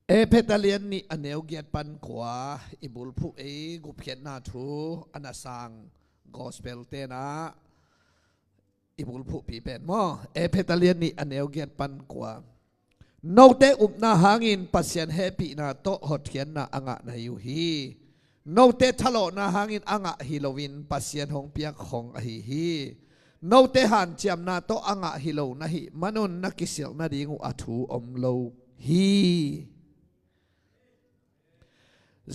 เพตาเลียนนี่อันเนวเกียรปันขวาอิบุลผู้กุเพียนนาทูอันสังกอสเปลเตนะอิบุลผู้ปีเป็นมอเพตาเลียนนี่อันเนวเกียรปันขวาโนเตอุบนาหางินปัสยันเฮปีนาโตหดเทียนนาอ่างนายูฮีโนเตทะโลนาหางินอ่างฮิโลวินปัสยันหงเปียกหงฮีโนเตหันเจียมนาโตอ่างฮิโลนาฮิมนุนนักกิสิลนาดิงูอัทูอมโลฮี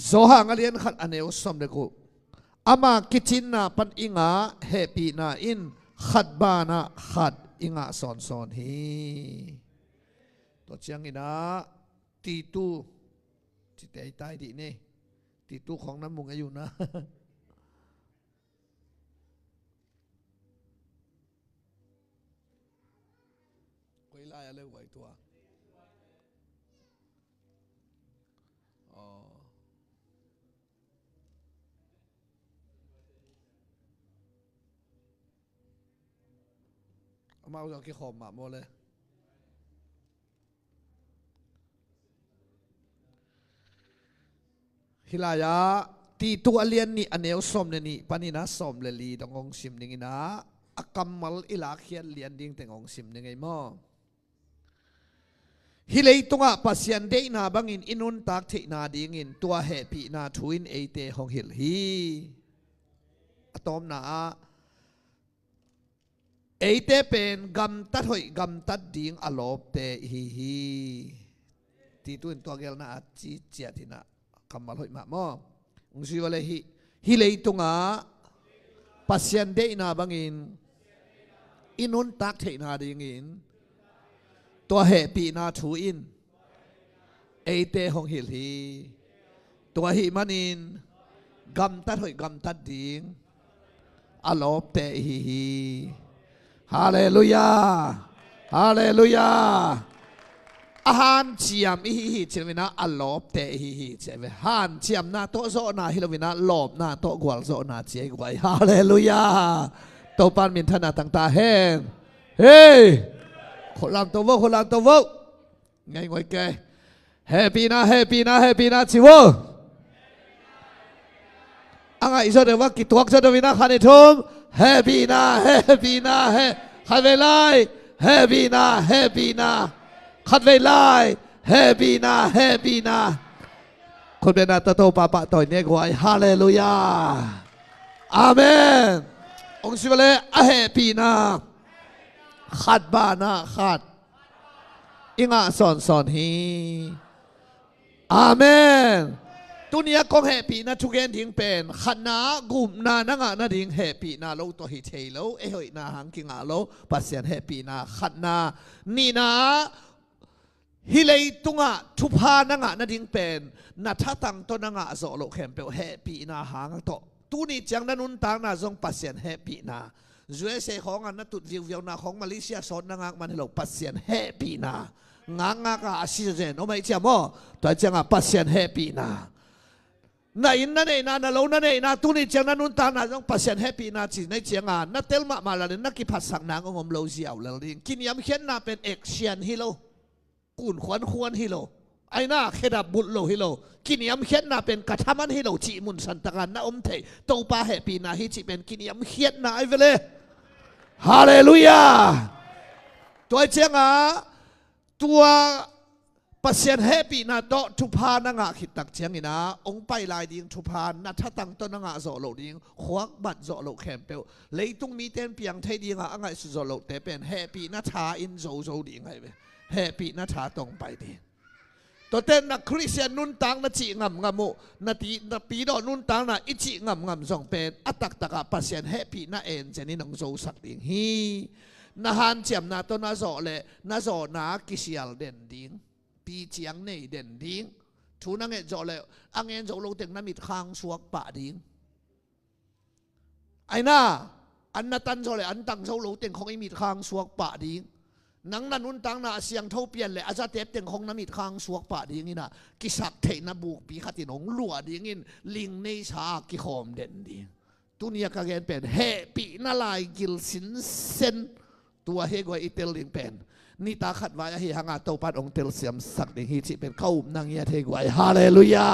โซฮางเลียนขัดอันเอวสมเด็จกูอามาคิจินนาปันอิงาเฮปีนาอินขัดบานาขัดอิงาสอนสอนฮีตัวเชียงอินาตีตูจิตใจตายดีนี่ตีตูของน้ำมุงอายุนะคุยไล่อะไรไหวตัวมาเอาขี้ขอมมาหมดเลยฮิลายาตีตัวเลียนนี่อันเอวสมนี่ปานินะสมเลลีตงองซิมนี่นะอักกัมมัลอิลาเขียนเลียนดิ้งตงองซิมนี่ไงมั่งฮิเลยตงะปัสยันเดนาบังอินอินุนตักเทนาดิ้งอินตัวเฮปีนาทวินเอเตของฮิลฮีอะตอมนาเอเตเป็นกำตัดหอยกำตัดดิ่งอลบเตฮีที่ตัวตัวเกลน่าจีเจียที่น่ะคำมาหอยมาม่องค์สิวะเลยฮิเลยตงะปัสยันเดนาบังอินอินุนตักเทนาดิ่งอินตัวเหปีนาทูอินเอเตของฮิลฮีตัวหิมันินกำตัดหอยกำตัดดิ่งอลบเตฮีฮาเลลูยาฮาเลลูยาอาหารเชียมฮิเชวินะอัลลอบเตฮิเชวิฮานเชียมนาโตโซนาฮิลวินะลอบนาโตกวลโซนาเจกไว้ฮาเลลูยาโตปานมินทนาต่างตาแห้งเฮ้คนลำตัวคนลำตัวไงงอยแกเฮปีนาเฮปีนาเฮปีนาชิวอ่างอิสระว่ากิตวักเสดวินะขันทุ่มเฮปีนาเฮปีนาเฮขัดเวลาเฮปีนาเฮปีนาขัดเวลาเฮปีนาเฮปีนาคนเป็นนาตโตปาปะต่อยเนี่ยกว่าฮาเลลูยาอาเมนองค์สิวะเลอะเฮปีนาขัดบานาขัดอิงะสอนฮีอาเมนตุนียกองเฮปีนาทุกเย็นทิ้งเป็นขันนากุมนานังนาดิ่งเฮปีนาโลตัวฮิเทโลเอหอยนาหังกิงาโลปัสยันเฮปีนาขันนานีนาฮิเลยตุงะทุพานังนาดิ่งเป็นนาทัตังตัวนังโซโลเข้มเปลเฮปีนาหังโตตุนีจังนันุนตังนาจงปัสยันเฮปีนาจวยเสของอันนัตุดิวเวียวนาของมาเลเซียสอนนังมันโลปัสยันเฮปีนางากาอาศิเจนโอไม่เจ้าโมตัวจังปัสยันเฮปีนานาอินนั่นเองนาโลนั่นเองนาตุนีจังนันุนตานาจงปัสยันเฮปีนาจีในเจียงานาเตลมาลาเลนักกิพัสสังนางงมโลเซียวเลลิงกินยำเขียนนาเป็นเอกเชียนฮิโลกุนขวัญควรฮิโลไอ้นาเคดับบุตโลฮิโลกินยำเขียนนาเป็นกัทมันฮิโลจีมุนสันตกันนาอมเทโตปาเฮปีนาฮิจิเป็นกินยำเขียนนาไอเวเลฮาเลลูยาตัวเจียงตัวปัสยันเฮปีนาโตทุพานังขิดตักเจียงอินะองไปลายดิ่งทุพานัทตังต้นนังโซโลดิ่งขวักบัดโซโลแคมเปลเลยตุงมีเต้นเปียงไทยดิ่งอ่างโซโลแต่เป็นเฮปีนาชาอินโซดิ่งไงเว้เฮปีนาชาตรงไปดิ่งตัวเต้นนักคริสเตียนนุนตังนัจิงำงมุนาทีนาปีดอนุนตังนาอิจิงำส่งเป็นอัตตะปัสยันเฮปีนาเอ็นเจนี่นังโซสักดิ่งฮีนาฮันเจียมนาตัวนาโซเลนาโซนากิเซียลเด่นดิ่งปีเจียงในเด่นดิ่งทูนังเอ็นโซเลอังเอ็นโซโลเต็งน้ำมิดข้างสวกปะดิ่งไอ้น่าอันนาตันโซเลอันตังโซโลเต็งของไอมิดข้างสวกปะดิ่งนังนันุนตังนาเสียงเท่าเปลี่ยนเลยอาจจะเต็บเต็งของน้ำมิดข้างสวกปะดิ่งนี่นะกิสักเทนบุกปีขัดหนงลัวดิ่งอินลิงในชากิโคมเด่นดิ่งตุนียกาเกนเป็นเฮปีนาลายกิลสินเซนตัวเฮกว่าอิเตลิงเป็น นี่ตาขัดไว้ให้หางาโตปัดองเตลเสียมสักดิ่งฮิจิเป็นเข้านางเงียเทกไว้ฮาเลลูยา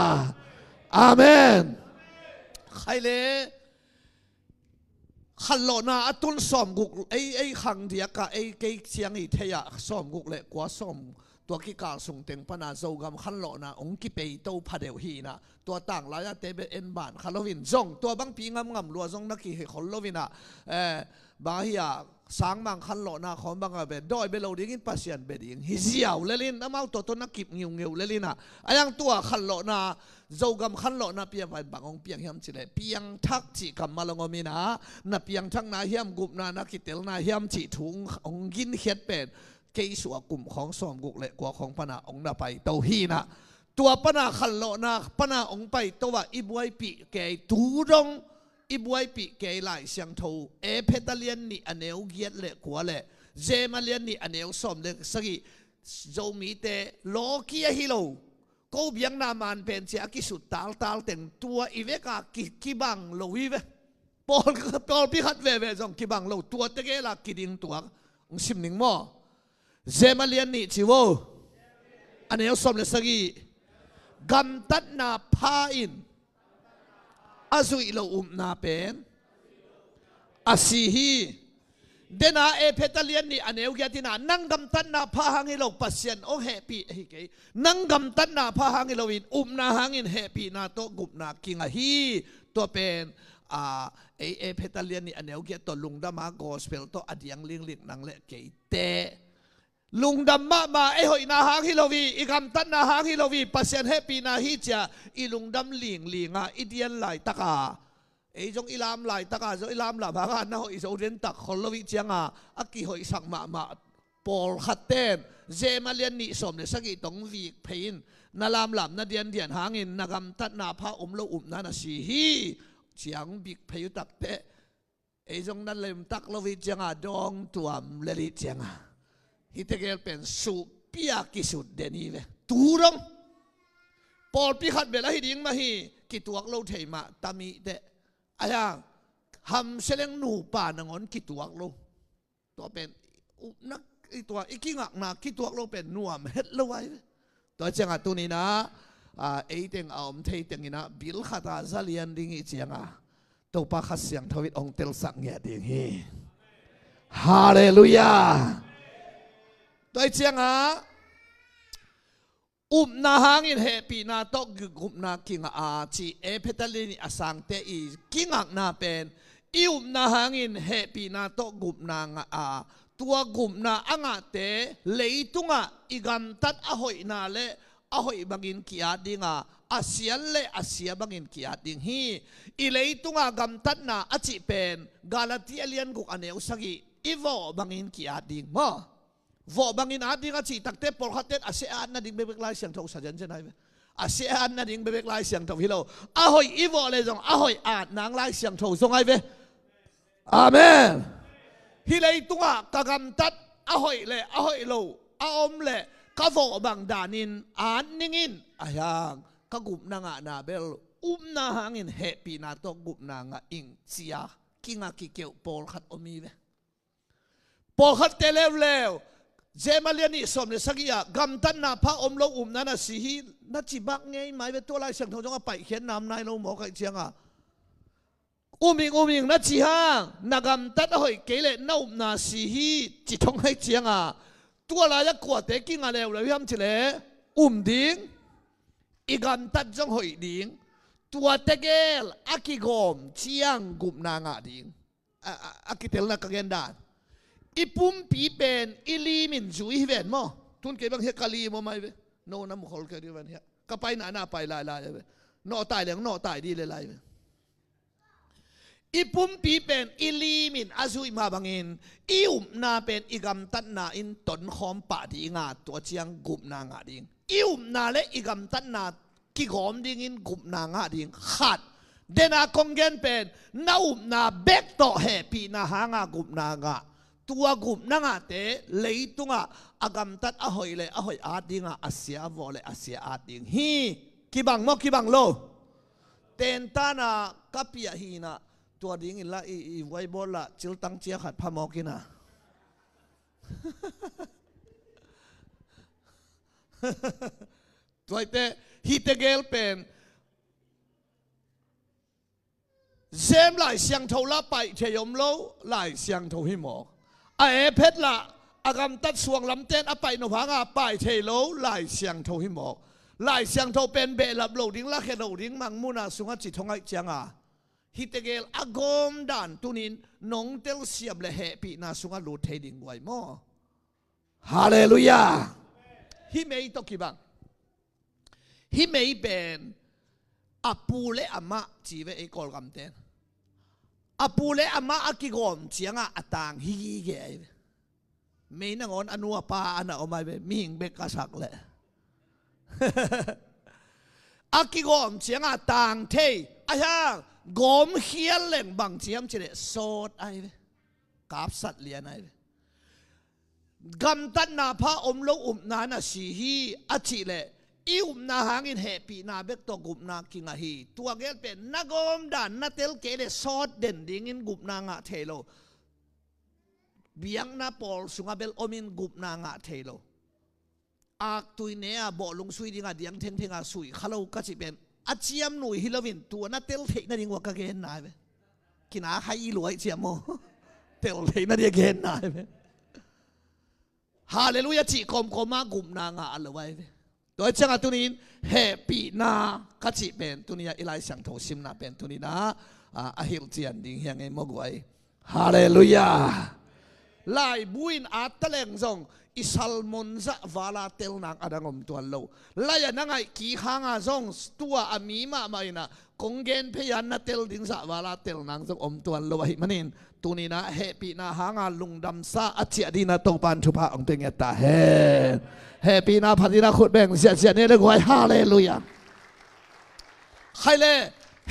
อาเมนใครเลยขันโลนาตุนซ้อมกุกไอ้ขังเดียกะไอ้เกเสียงอีเทียซ้อมกุกเล็กกว่าซ้อมตัวกิกาส่งเต็งปนาโซกำขันโลนาองกิเปยโตพัดเดวฮีนะตัวต่างหลายเตเบเอ็นบานขันโลวินซงตัวบางปีงำรัวซงนักขี่ให้คนโลวินะบางฮียสังบางขันโลนาของบางเบดอยเบลดิ้งปัสยันเบดิ้งฮิเซียวเลลินน้ำเอาตัวนักกิบเงียวเลลินะไอ้ยังตัวขันโลนาโจกำขันโลนาเปียงไปบางองเปียงเฮียมจิเลเปียงทักจิกำมาลงมีนะนับเปียงทักนาเฮียมกุบนานักกิเตลนาเฮียมจิถุงองกินเฮ็ดเป็ดเกี่ยสัวกลุ่มของซ้อมกุกเล็กกว่าของปนาองนาไปเตาฮีนะตัวปนาขันโลนาปนาองไปตัวอิบวยปีเกยตูรงอิบวยปีเกยไหลเสียงทูเพตาเลียนนี่อันเอวเกียดเล็กกว่าเล็กเจมาเลียนนี่อันเอวซ้อมเล็กสักโจมีเตโลกียฮิโลก็เบียงนามันเป็นเสียกิสุดตาลแต่งตัวอีเวกากิบังโลวิเวปอลพิขัดเวจงกิบังโลตัวเตเกลากิดิงตัวสิมนิงมอเจมาเลียนนี่ชิวอันนี้สมเลสกีกัมตัดนาพาอินอาซุยโลนาเป็นอาซีฮีเดนาเพตาเลียนนี่อันนี้ก็ที่น่านั่งกัมตัดนาพาหังฮิโลปัสยันโอเฮปีเฮกนั่งกัมตัดนาพาหังฮิโลวินนาหังอินเฮปีนาโตกุบนากิงาฮีตัวเป็นเพตาเลียนนี่อันนี้ก็ตัวลุงดามากอสเปลตัวอดียงลิงนังเละเกยเตลุงดำมาไอ้หอยนาหางฮิโลวีอีกำตันนาหางฮิโลวีปัสยันเฮปีนาฮิจ่าอีลุงดำลิงอีเดียนไหลตะกาไอ้จงอิลามไหลตะกาจงอิลามหลับหางานนะหอยโซเรนตักคนละวิจังอากิหอยสักมาปอลขัดเต้นเจมาเลียนนิสมเนี่ยสักอีตงวีเพยินนาลามหลับนาเดียนหางินนากำตันนาพระอมโลอุมนานาสีฮีเจียงบิกเพยุตักเตไอ้จงนั่นเลยตักละวิจังดองตัวมเลลิจังฮิตเกลเป็นสุปียกิสุดเดนีเวตูรงปอลพิขัดเบลาฮิดิงมาฮีกิตัวเราเทมาตามีเดอายังทำเสลงหนูป่านงอนกิตัวเราตัวเป็นนักตัวอีกิงักนักกิตัวเราเป็นนัวมเฮ็ดละไว้ตัวจังอ่ะตัวนี้นะไอ้เต็งเอาเทเต็งนี่นะบิลขัดอาซาเลียนดิ้งอีจังอ่ะตัวปากขัดเสียงทวิตองเตลสังเงียดิ้งฮีฮาเลลูยาตัวเจียงนาหางอินเฮปีนาโตกุมนากิงจีเพตาลินีอสังเตอีกิงักนาเป็นนาหางอินเฮปีนาโตกุมนาตัวกุมนาอ่างเตเลยตุงอีกัมตัดอหอยนาเลอหอยบังอินกิอาดิงอาเซียเลอาเซียบังอินกิอาดิงฮีอีเลยตุงกัมตัดนาอจิเป็นกาลาติเลียนกุกอันเอวสกีอีโวบังอินกิอาดิงมอวอบางอินอาดิงอาชีตักเตปอลขัดเตอาเซียนนั่นดิ่งเบเบกไลเสียงทองสัจจันเจนายอาเซียนนั่นดิ่งเบเบกไลเสียงทองฮิโลอาหอยอีโวเลยจงอาหอยอาดนางไลเสียงทองทรงไงเวอาเมนฮิเลยตัวกะกำตัดอาหอยเลยอาหอยโลอาอมเลยกะโวบางดานินอ่านนิงินอายังกะกุบนางนาเบลนาหางอินเฮปีนาโตกุบนางอิงเสียกิงากิเกียวปอลขัดอมีเวปอลขัดเตเลวเจมาเลียนี่สมเลยสักอย่างกำตันนาพระอมโลอุมนั่นน่ะสิฮีนัดจีบักไงหมายเป็นตัวลายเสียงทองจงไปเขียนนำนายเราหมอไก่เชียงอุมิงนัดจีฮางนักำตัดหอยเกล็ดน่าอุมนาสิฮีจิตทองให้เชียงตัวลายกวาดเตกิ้งอะไรเลยพี่ทำจิเลดิ้งอีกำตัดจงหอยดิ้งตัวเตเกลอากิกอมเชียงกุมนางดิ้งอากิเตลนักเกนดานอีปุ่มปีเป็นอีลีมินจุยเวนมั้งทุนเก็บางเฮกาลีมั้งไม่เว้นโน่น้ำขอลเกิดวันเฮียก็ไปหน้าไปลายเว้ยนอตายเหลืองนอตายดีเลยเว้ยอีปุ่มปีเป็นอีลีมินอาซุยมาบางอินอีนาเป็นอีกำตัดนาอินต้นหอมป่าดีงาตัวเชียงกุบนางาดิงอีนาเลอีกำตัดนากิหอมดิงอินกุบนางาดิงขาดเดนาคงเกนเป็นนานาเบกโตเฮปีนาหางากุบนางาตัวกุมนั่งเตะเลยตุงอากำตัดอหอยเลยอหอยอาดิงอาเซียวอเลยอาเซียอาดิงฮีกิบังมอกิบังโลเตนตานากับปีฮีนะตัวดิ้งอิละอีไวบอลละจิลตังเจียขัดพามอกินะ ตัวเตฮิตเกลเป็นเซมหลายเสียงทละไปเทยมโลหลายเสียงทหิมอกไอเพชรละอากำตัดสวงลำเต้นอไปนพังอาไปเทโลหลายเสียงทหิมอกหลายเสียงทเป็นเบลับโลดิ้งละแค่โลดิ้งมังมุนาสุงจิตทงไอเจียงอาฮิตเกลอากอมดันตุนินนงเตลเสียบเลเหปีนาสุงลูเทดิงไว้มอฮาเลลูยาฮิเมย์ตกิบังฮิเมย์เป็นอาปูเลอามาจีเวเอกอลกัมเตนอาปูเลอามาอากิกอมเจียงอาต่างฮิกิเกยไม่นังอนอนัวปาอันเอาไม่เป็นมิงเบกกษักเลยอากิกอมเจียงอาต่างเทอาฮะกอมเขียนเล่งบางเจียมเจเดโซดไอเวกาบสัตเลียนไอเวกำตันนาพระอมโลอุมนานาสีฮีอาจิเลอิวนาหางอินเฮปีนาเบกตกุมนากิงาฮีตัวเกลเป็นนักอมดานนัเตลเกเลซอดเด่นดิ้งอินกุมนางะเทโลเบียงนาปอลสุงาเบลอมินกุมนางะเทโลอักตุยเนียบ่ลงสุยดิ้งอาเดียงเทงเทงอาสุยขลุ่กัจิเป็นอาเจียมหนุ่ยฮิลวินตัวนัเตลเทนั่นดิ้งว่าก็เกนนายเวกินาให้รวยเจียมโมเตลเทนั่นดิ้งเกนนายเวฮาเลลูยาจิกอมมากุมนางะอัลไว้โดยจังตัวนี้เฮปีนาคัจิเป็นตัวนี้อิไลสังโทซิมนาเป็นตัวนี้นะอาฮิลเจียนดิ้งยังไงมกไว้ฮาเลลูยาลายบุญอาตเลงซงอิสัลมอนซะวาลาเตลนางอดังอมตัวโลลายนังไงกีหางอาซงตัวอามีมาไม่นะคงเกนพยันนาเตลดิ้งซะวาลาเตลนางซงอมตัวโลไว้มันนี่ตัวนี้นะเฮปีนาหางาลุงดำซาอัจฉรินะตงปันทุพะองตัวเงตาเฮปีนาพันธินาขุดแบ่งเสียเนี่ยเลยกว่าฮาเลลูยาใครเลย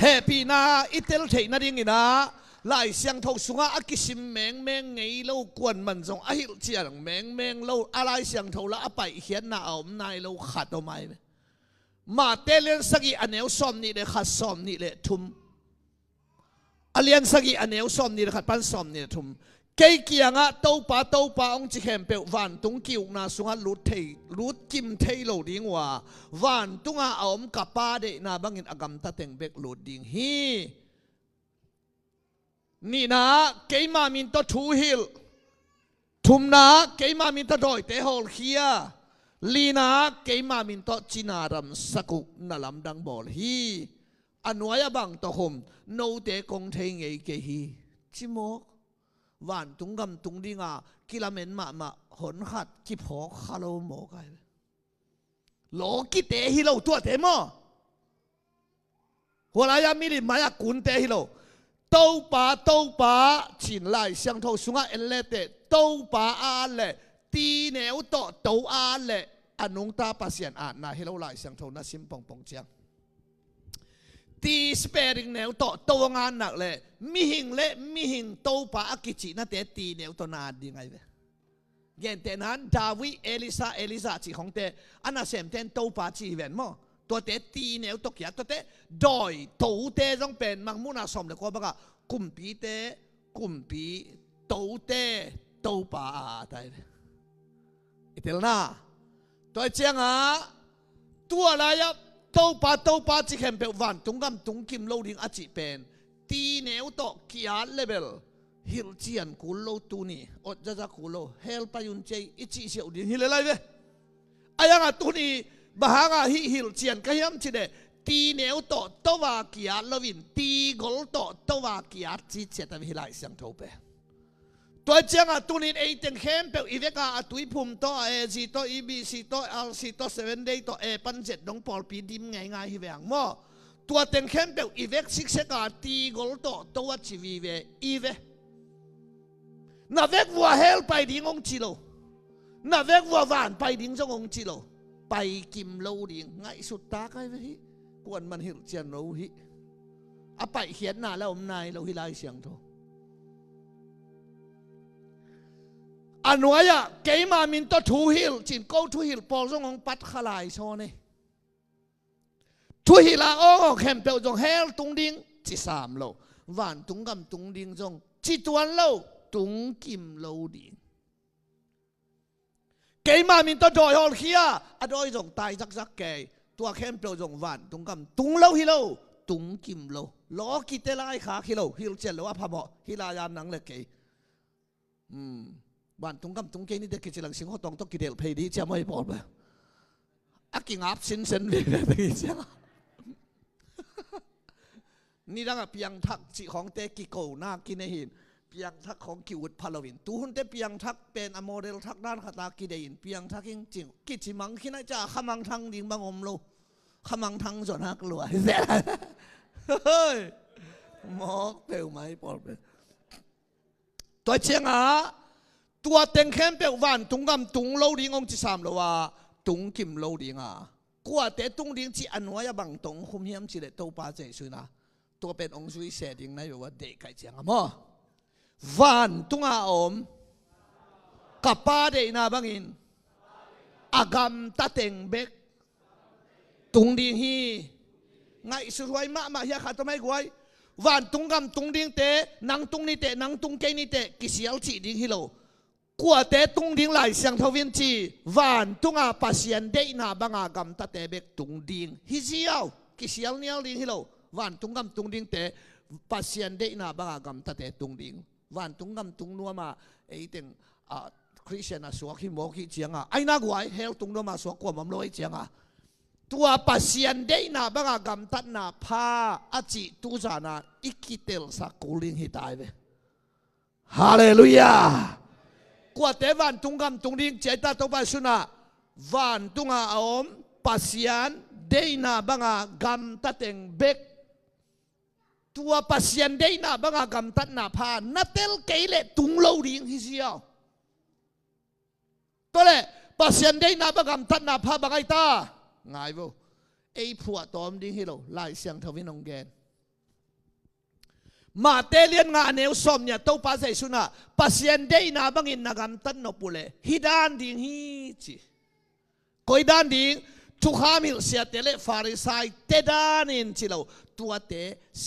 เฮปีนาอิเตลเทนาดิ้งนะหลายเสียงทงสุงาอักิสิมแมงไงเล่ากวนมันจงอหิลเจียงแมงเล่าอะไรเสียงทงละอไปเขียนนาเอานายเล่าขัดเอาไหมมาเตเลียนสกีอันเนวซอมนี่เลยขัดซอมนี่เลยทุมอเลียนสกีอันเนวซอมนี่เลยขัดปันซอมนี่เลยทุมเกี่ยเกียงอ่ะเต้าป่าองจิเข็มเปลวันตุงกิวนาสุงาลุดกิมเทโลดิ้งว่าวันตุงอาเอามกับป้าเดนาบังอินอากำตะเต็งเบกลุดดิ้งฮีนี่นะเกี่ยมามินตัวทูฮิลทุมนะเกี่ยมามินตัวดอยเตฮอลเคียลีนะเกี่ยมามินตัวจินารำสกุนัลำดังบอลฮีอันวายบังตัวหมโนเตกงเทงเอเกฮีชิโมวันตุงกำตุงดิ้งอ่ะกิลาเมนมาหนขัดกิพอคาโลโมกันโลกิเตฮิโลตัวเตมอหัวลายามิลิมายากุนเตฮิโลเต้าป่าชินไล่เสียงทงสุงาเอเลเตเต้าป่าอาเลตีเนวโตเต้าอาเลอนุงตาปัสยันนาฮิโลไล่เสียงทงน่าซิมปองเจียงตีสเปริงเนวโตตัวงานหนักเลยมิหิงเต้าป่าอากิจิน่าเตตีเนวโตนาดีไงเว้ยเย็นเตนั้นดาวิเอลิซาจีของเตอันน่าเสมเตนเต้าป่าจีเวนมั้งตัวเตตีเนวตกยาตัวเตดอยตัวเตต้องเป็นมังมุนาสมเลยก็บอกว่ากุมปีเตกุมปีตัวเตตัวป่าได้อิตาลีตัวเจียงอ่ะตัวอะไรอ่ะตัวป่าจีเข้มเป็นวันตุงกำตุงกิมโลดิ้งอาจิเป็นตีเนวตกกี่อันเลเวลฮิลเจียนกุลโลตูนี่อดจะกุลโลเฮลปายุนเจอิจิเสียวดิ้งฮิลอะไรเว้ยอายังอ่ะตูนี่บางอ่ะฮิลเจียนก็ยังจีเดตีเนวโตตัวกี่อันลวินตีกอลโตตัวกี่อันจีเจตวิฮิลายเสียงทูเปตัวเจ้าตัวนี้เองเต็งเข้มเปอีเวกาตุยพุ่มตัวจีตัวอีบีซีตัวเอลซีตัวเซเว่นเดย์ตัวปันเจ็ดน้องปอลปีดิมง่ายฮิเวงมั่วตัวเต็งเข้มเปอีเวกซิกเซกาตีกอลโตตัวจีวีเวอีเวน่าเวกวัวเฮลไปดิ้งองจิโลน่าเวกวัววานไปดิ้งจงองจิโลไปกิมโลดิ้งง่ายสุดตาใครเวฮิกวนมันฮิลเจียนโลฮิอะไปเขียนหน้าแล้วอมนายเราฮิลายเสียงโทอันวายะเกี่ยมามินตัวทูฮิลจินกูทูฮิลปอลจงองปัดขลายโซนี่ทูฮิลาโอ้เข้มเปลจงเฮลตุงดิ้งจีสามโลวันตุงกำตุงดิ้งจงจีตวนโลตุงกิมโลดิ้ง cái mà mình to đòi họ kia à đòi dùng tay rắc rắc cái tua khen biểu dùng vạn tung cầm tung lâu hi lâu tung kim lâu ló kia lại khá hi lâu hi chết lâu áp họ hi là yan năng lực cái vạn tung cầm tung cái này để cái chỉ là sinh hoạt động tốt cái điều phải đi chả mấy bỏ mà à kinh áp sinh sinh về cái gìนี่ดังเปียงทักจีของเตกิโกนากินเห็นเปียงทักของกิวดพาลวินตูหุ่นเตเปียงทักเป็นอโมเดลทักด้านขตากิเดยินเปียงทักจริงๆกิจิมังขี้น่าจะขมังทังดิ่งบังอมโลขมังทังส่วนหักลัวเฮ้ยหมอกเปลวไหมปอดเป็นตัวเชียงอ่ะตัวเต็งแค้นเปลววันตุงกำตุงโลดิ่งองค์ที่สามเลยว่าตุงกิมโลดิ่งอ่ะกัวเตตุงดิ่งจีอันวายบังตงคุมเฮียมจีเลโตปาเจสุนะตัวเป็นองค์สุวิเศษยังไงแบบว่าเด็กไก่เจียงอ่ะมั้งวันตุงอาอมกับป้าเดน่าบังอินอากามตาเต็งเบกตุงดิ่งฮีไงสุดไว้มาเฮียขาดทำไมกวยวันตุงกำตุงดิ่งเตะนังตุงนี่เตะนังตุงเกนี่เตะกิเสียวจีดิ่งฮีโลกัวเตะตุงดิ่งไหลเสียงทวินจีวันตุงอาปัสยันเดน่าบังอากามตาเตะเบกตุงดิ่งฮิเสียวกิเสียวเนียลดิ่งฮีโลวันตุงกำตุงดิ่งเตะปัสยันเดน่าบังอากามตาเตะตุงดิ่งวันตุงกำตุงนัวมาไอ้เต็งคริสเตียนสวกที่โมกิเจียงอ่ะไอ้นักไว้เฮลตุงนัวมาสวกกว่ามัมโลไอ้เจียงอ่ะตัวปัสยันเดน่าบังอากามตัดนาพาอาจิตุจานาอิกิเตลสักกูลิงฮิตายเวฮาเลลูยากว่าแต่วันตุงกำตุงดิ่งเจตาตัวปัสสุนาวันตุงอาอมปัสยันเดน่าบังอากามตัดเต็งเบกตัวปัสยันได้น่ะบังอากำตัดน่ะพานัดเตลเกยเลตุงโลดิ่งฮิเซียวตัวเล่ปัสยันได้น่ะบังอากำตัดน่ะพาบังไอตาง่ายบ่ไอ้ผัวตอมดิ่งฮิโลไล่เสียงทวินองแกนมาเตเลียนงานเนวสมเนี่ยตัวปัสยันสุนะปัสยันได้น่ะบังอินน่ะกำตัดนปุเลฮิดานดิ่งฮิจิคอยดานดิ่งทุกขามิลเสียเตเลฟาริสัยเตดานินจิโลตัวเต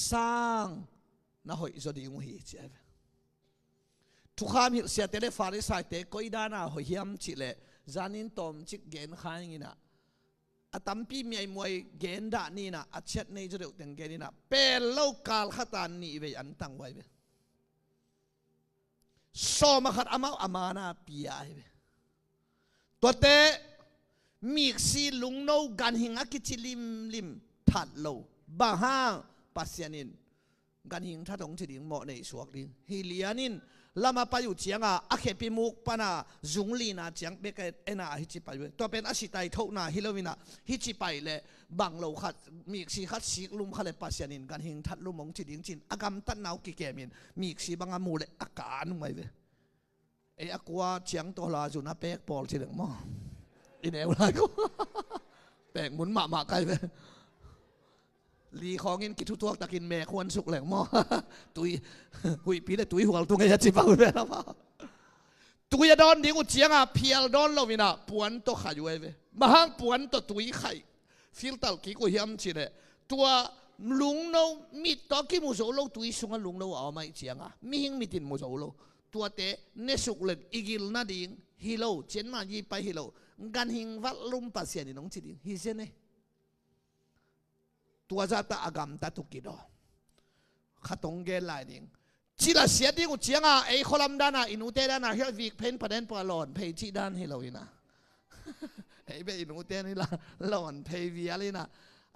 สังน่าหอยจะดีงุฮีเจ้าทุกขามิลเสียเตเลฟาริสัยเตก็อีดานาหอยยำจิเลจานินตอมจิกเกนข้างนี้นะอาตัมปีมีไอมวยเกนด่านี่นะอาเช็ดในจุดเดียวกันเกนนี่นะเป็นโลกาลขัดานนี่เวอันตั้งไว้เวสอมาขัดอามานาปีไอเวตัวเตมีสีลุงโนกันหิงอากิจิลิมทัดโลบางห้างปัสยานินกันหิงทัดองจิดิงเหมาะในสวกดิงฮิเลียนินลามาไปอยู่เจียงอ่ะอาเคปิมุกปนาจุงลีนาเจียงเบกเอนาฮิจิไปเวตัวเป็นอาชิตายทุนาฮิโลวินาฮิจิไปเลยบางโลขัดมีสีขัดสีลุมขัดเลยปัสยานินกันหิงทัดลุมองจิดิงจินอากามตันนาวกิเกมินมีสีบางอามูเลยอาการไม่เวไออากว่าเจียงตัวลาจุนาเป๊กปอลจิดิงมั่งอินเอวไรก็แปลงหมุนหมาไกลไปลีของกินกินทุกตัวตะกินแม่ควรสุกแหลงหม้อตุยหุยปีได้ตุยหัวตัวไงจะจิบเอาไปแล้วป่ะตุยดอนดิ้งอุเจียงอ่ะเพียลดอนเราวินาปวนตัวขาอยู่เว้ยมาห้างปวนตัวตุยไข่ฟิลตัลกี้กูเฮียมจีเลยตัวลุงเรามีตัวกี่มุโซโลตุยสุงลุงเราเอาไม่เจียงอ่ะมีหิงมีตินมุโซโลตัวเตะเนสุกเล็กอีกิลนาดิ้งฮิโลเจนมายีไปฮิโลกันหิงวัดลุมปัสยานี่น้องจีดิ้งฮิเซเน่ตัวจะตาอากามตาตุกิโดขัดตรงเกลไลดิ้งจีละเสียดิ้งอุเจียงอ่ะไอ้คอลัมดานาอินุเตดานาเฮียวิกเพนประเด็นปลอนเพย์จีดานฮิโลวินะไอ้เบอินุเตนี่ละหลอนเพย์วิอาลีนะ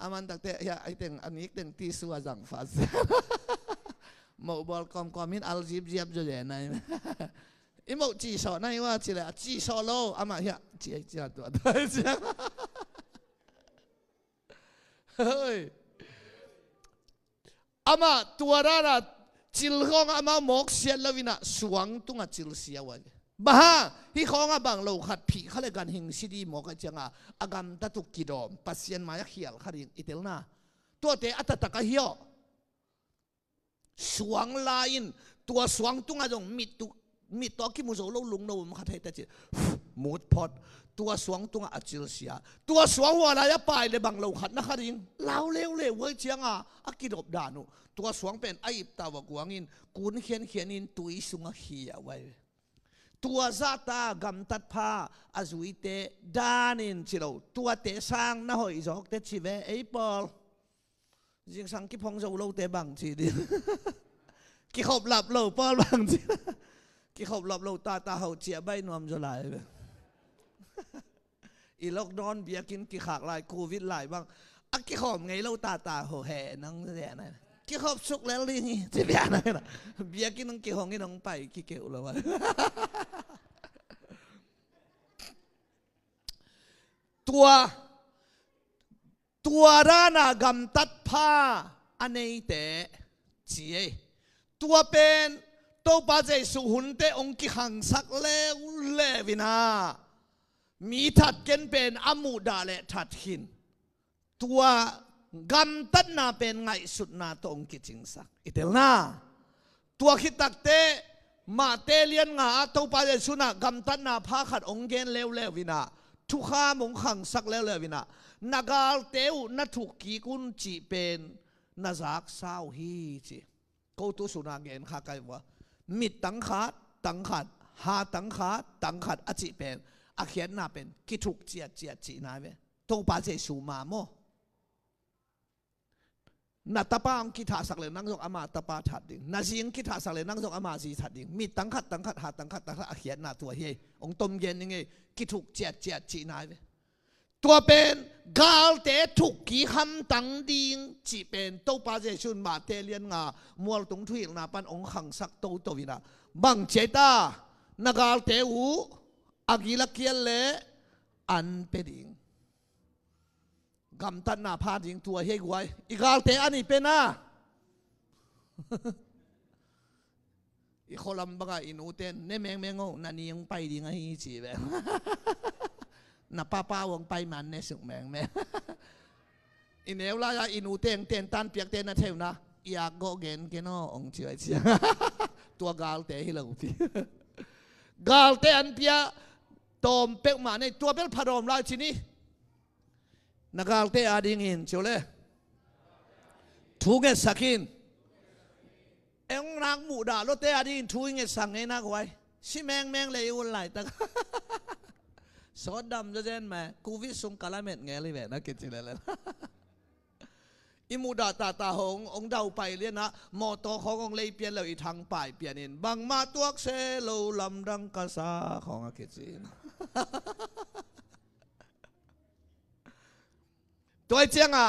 อามันตักเตะไอ้เต็งอันนี้เต็งตีสัวจังฟาสหมู่บอลคอมมินอัลจิบเจียบจะเจนายอีหมู่จีสอนนั่นว่าจีละจีสโลอามาเฮียจีตัวได้เจียงเฮ้ยอามาตัวนั้นจิลของอามาหมกเสียแล้ววินะสวงตุงจิลเสียไว้บ้าที่ของอาบังโลขัดผีเขาเลยกันหิงสิดีหมกจังอากามตะตุกิดอมปัสยันมายักเขียลขัดหิงอิเตลนาตัวเตอัตตะกะเฮียสวงลายน์ตัวสวงตุงจงมีตัวกิมุโซโลลุงโนมขัดให้แต่จีมูดพอดตัวสวงตัวอาจิลเสียตัวสวงหัวอะไรไปเลยบังเราขัดนะครับยิงเล่าเร็วเว้ยเจียงอากิดอบดานุตัวสวงเป็นไอ้ตาวกวางอินกุนเขียนอินตุยสุงเฮียไว้ ตัวซาตากำตัดผ้าอาจุยเตดานินชิโรตัวเตสร้างน่าหอยจอกเตชิเวไอปอลจิงสังกิพงจะเราเตบังชีดิกิขบหลับเราปอลบังชีกิขบหลับเราตาเขาเจียใบนวมจะไหลไปอีล็อกดอนเบียกินกิขากลายโควิดหลายบ้างอักกิขบไงเราตาโหแห่นังเนี่ยนะกิขบสุกแล้วลิงจะเบียนะเบียกินนังกิหงกินนังไปกิเกลแล้ววะตัวร้านากำตัดผ้าอันนี้เตะจีตัวเป็นตัวปัจจัยสุหุนเตองค์ขังสักเลวินามีถัดเกณฑ์เป็นอมูดาเลถัดหินตัวกำตัดนาเป็นไงสุดนาตัวองค์จิงสักอิเตลนาตัวคิดตักเตมาเตเลียนงาตัวปัจจัยสุนักกำตัดนาผ้าขัดองค์เกณฑ์เลวินาทุกข้ามงขังสักเลวินานักาลเตวนัทุกกีกุนจีเป็นนักสาวฮีจีกูตุสุนักเงินข้าไกว่ามิดตังขาดหาตังขาดอจิเป็นอาเขียนน่าเป็นกิทุกเจียจีน่าเว้ตัวป้าเจสูมาโมนัตตาปังกิทาสักเลยนั่งจงอามาตาปาถัดดิ่งนาจิงกิทาสักเลยนั่งจงอามาจีถัดดิ่งมิดตังขาดหาตังขาดอาเขียนน่าตัวเฮองต้มเย็นยังไงกิทุกเจียจีน่าเว้ตัวเป็นกาลเตทุกกี่คำตั้งดิ่งจีเป็นตัวป้าเจชุนมาเตเลียนงามัวตรงทุยนาปันองขังสักตัววินาบังเจตานักาลเตวูอากิลักเกียเลอันเป็นดิ่งกำตันนาพาดิ่งตัวเฮกไว้อีกาลเตอันนี้เป็นนะอีโคลัมบังอินูเตนเนแมงโง่นันนี่ยังไปดิ่งไอ้จีแบบนับป้าวงไปมันในสุกแมงแม่อินเอวลายอินูเตนตันเปียกเตนนะเทวนะอยากโกเกนเกนอองเชื่อเชื่อตัวกาลเตฮิลาพี่กาลเตอันเปียตอมเป็กมาในตัวเป็นพารอมลายที่นี่นักกาลเตอาดิงินเชียวเลยทุกเงสักินเอ็งนางหมูด่ารถเตอาดิงินทุกเงสังเงนักไว้ชิแมงเลยอุ่นไหลตะสอดดำจะเจนไหมกูวิสุงกาลเม็ดไงเลยแบบนักเก็ตจิเลยอิมูดาตาหงองเดาไปเรียนนะมอตอขององเลยเปลี่ยนแล้วอีทางป่ายเปลี่ยนเองบังมาตัวเซโลลำดังกาซาของนักเก็ตจิตัวเจียงอ่ะ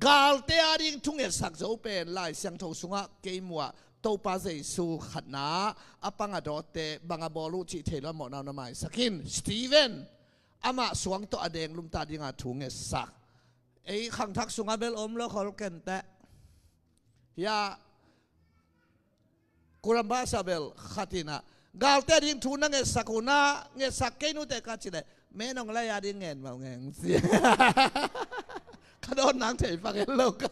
กาลเตียดิ้งทุ่งเอสักจะเป็นลายเสียงทงสุงะเกมัวตัวป้าเจสูขัดนาอปังอดอเตบังอบอลูจิเทลหมอนาวนามัยสักินสตีเวนอามาสวงตัวอเดงลุมตาดิ้งอาทุ่งเอสักไอ้ขังทักสุงะเบลอมแล้วขอรู้กันแต่ยากุรัมบาซาเบลขัดินะกาลเตียดิ้งทุ่งนั่งเอสักุนะเงสักเกนุเตกัจจิเลแม่น้องไล่ยาดิ้งเงินมาเงินเสียขดอนนางเถยฟังเห็นโลก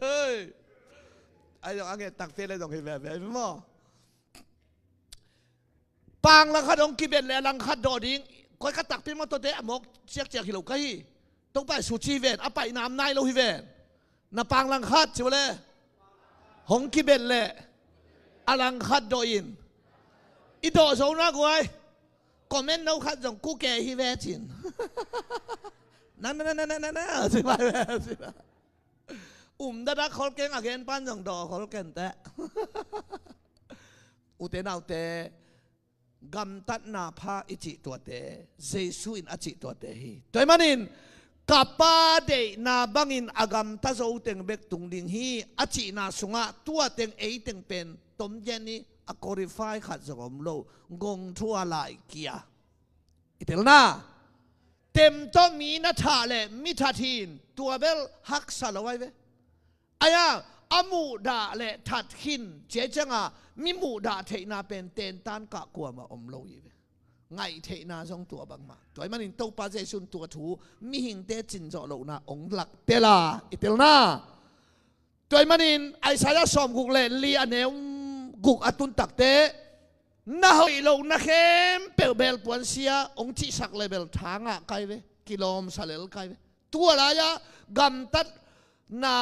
เฮ้ยไอ้ดอกอังเกตตักเฟรเลยดอกเห็นแบบไม่หม้อปางลังคัดองกิเบนเลยลังคัดดอดิ้งคอยกระตักเป็นมอตัวเดะหมกเจียกฮิโลกะฮีต้องไปสุชีเวนเอาไปน้ำนายโลฮิเวนน้าปางลังคัดใช่ไหมเลยหงกิเบนเลยอลังคัดดออินอีดอโซนักไว้คอมเมนต์เราคัดจงกูแก่ฮิเวจินนั่นสิไปสิดักขอเก่งอาเกนปั้นจังดอขอเก่งแต่อุเตนาอุเตกำตัดนาพาอิจิตัวเตเจสุอินอจิตัวเตฮีตัวมันอินกับป้าเดนาบังอินอากำตัดโซเต็งเบกตุงดิงฮีอจินาสุงะตัวเต็งเอเต็งเป็นต้มเย็นนี้อคอริฟายขัดสมโลงงทั่วลายเกียอิเตลนาเต็มต้องมีนัทาเลมิทาทีนตัวเบลฮักสลไว้เวอายาอมูดาเลทัดขินเจจังอ่ะมีมูดาเทนาเป็นเตนตันกะกลัวมาอมโลยเวไงเทนาทรงตัวบางมาตัวมันตัวปาเจชุนตัวถูมีหิงเตจินจ่อโลนาองหลักเปล่าอิเตลนาตัวมันไอสายสอมกุกเลนลีอันเนวกุกอตุนตักเตน่าหอยลงนักเข้มเปลเบลปวนเสียองค์ที่สักเลเบลทางอ่ะไกลเวกิโลมสเลลไกลเวตัวอะไรอะกำตัดน่า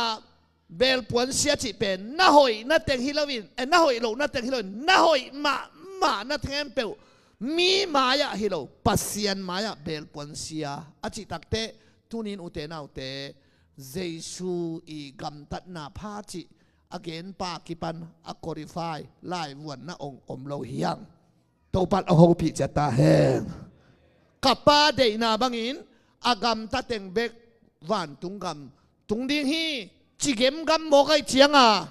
เบลปวนเสียจีเป็นน่าหอยน่าเต็งฮิโลวินน่าหอยลงน่าเต็งฮิโลวินน่าหอย mà na thêm bèo mi maya hilo pasian maya bel ponsia achi takte tunin ute na ute Jesu i gam tat na pha chi again pa kipan a qualify lai wan na om lo hiang to pat a ho pi chata hen kapa de na bangin agam tateng bek van tunggam tung ding hi chigem gam mo kai chianga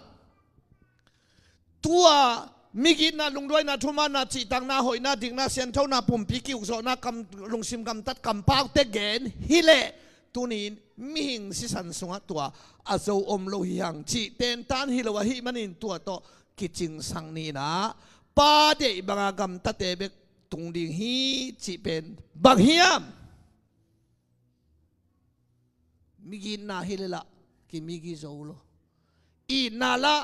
tua migi na lungdoi na thuma na chi tang na hoi na ding na sian thau na pum pi kiu so na kam lungsim kam tat kam pau te gen hile tunin mi hing si san sunga tua azo om lo hiang chi ten tan hi lo hi manin tua to kiching sang ni na pa de banga gam ta te bek tung ding hi chi pen bang hiam migi na hilela ki migi zo lo i na la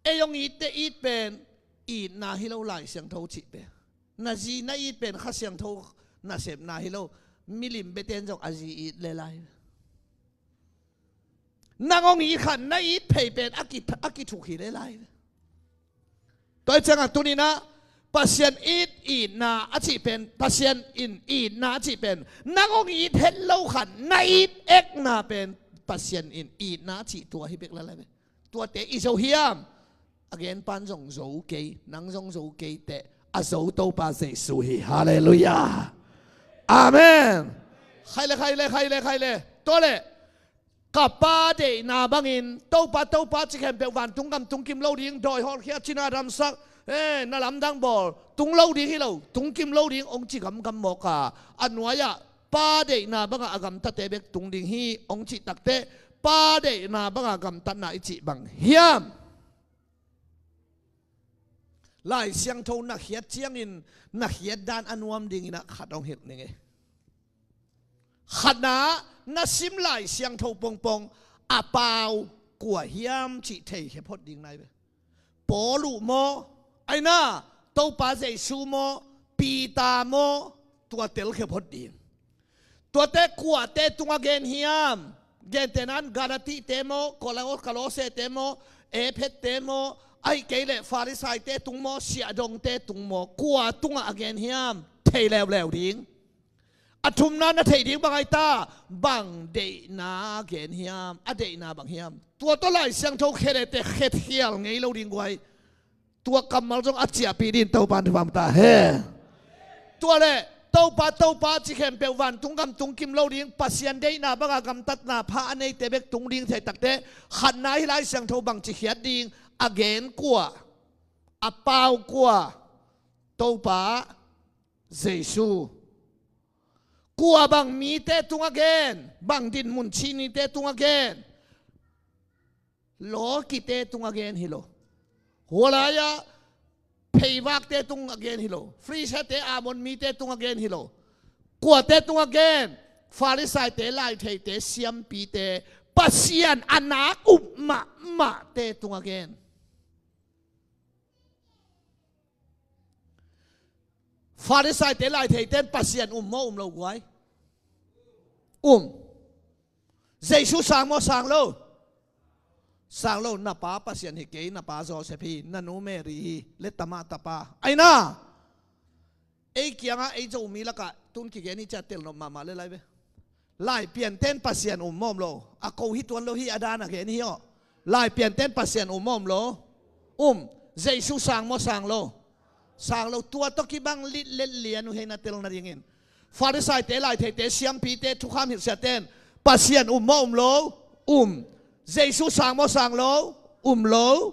eyong ite it pen i na hilo lai siang thau chi pe na ji na it pen kha siang thau na sep na hilo milim beten jong aji it le lai nangong i khan na it pei pen aki thu hi le lai toi changa tunina pasien it i na achi pen pasien in i na achi pen nangong i hello khan na it ek na pen pasien in i na chi tua hi bek la lai tua te i zo hiam again pan zong zo ke nang zong zo ke te a zo to pa se su hi hallelujah amen khai le to le kapa de na bangin to pa chi khem pe wan tung kam tung kim lo ding doi hol khia china ram sak na lam dang bol tung lo ding hi lo tung kim lo ding ong chi gam mo ka anwaya pa de na banga agam ta te bek tung ding hi ong chi takte pa de na banga gam ta na ichi bang hiam lai siang thâu na hiat chiang in na hiat dan anuam ding ina khatong hit ninge khana na sim lai siang thâu pong pong apau kwa hiam chi thei he phot ding nai be polu mo ai na to pa zai su mo pi ta mo tua tel he phot ding tua te kwa te tunga gen hiam gen tenan garati te mo kolose te mo e phet te mo ai cái lệ Pharisai te tung mo sia dong te tung mo qua tung again hiam thei leo ding athum na na thei ding bangai ta bang de na again hiam a de na bang hiam tua to lai sang tho khere te khet hial ngei lo ding wai tua kamal jong achia pi din to ban pham ta he tua le to pa chi khem pe wan tung gam tung kim lo ding pasian de na banga gam tat na pha anei te bek tung ding thei tak te khan na hi lai sang tho bang chi hiat ding again qua apau qua tâu pa Giêsu qua bang mi te tung again bang din mun chi ni te tung again lo ki te tung again hilo holaya phaywak te tung again hilo free sa te amon mi te tung again hilo qua te tung again Pharisai te lai thei te siam pi te pasian anak ma te tung again Pharisai te lai thei ten pasian mo lo guai Giêsu sang lo na pa pasian hi ke na pa Joseph hi na no Mary le tama tapa ai na ei kianga ei zo mi la ka tun ki ge ni cha tel no mama le lai be lai pian ten pasian mom lo a ko hi tuan lo hi adana ge ni ho lai pian ten pasian mom lo Giêsu sang lo sang lo tua to ki bang lit let lian nu he na tel na ringin Pharisai te lai the te siam pi te thu kham hil sa ten pasian lo Giêsu sang lo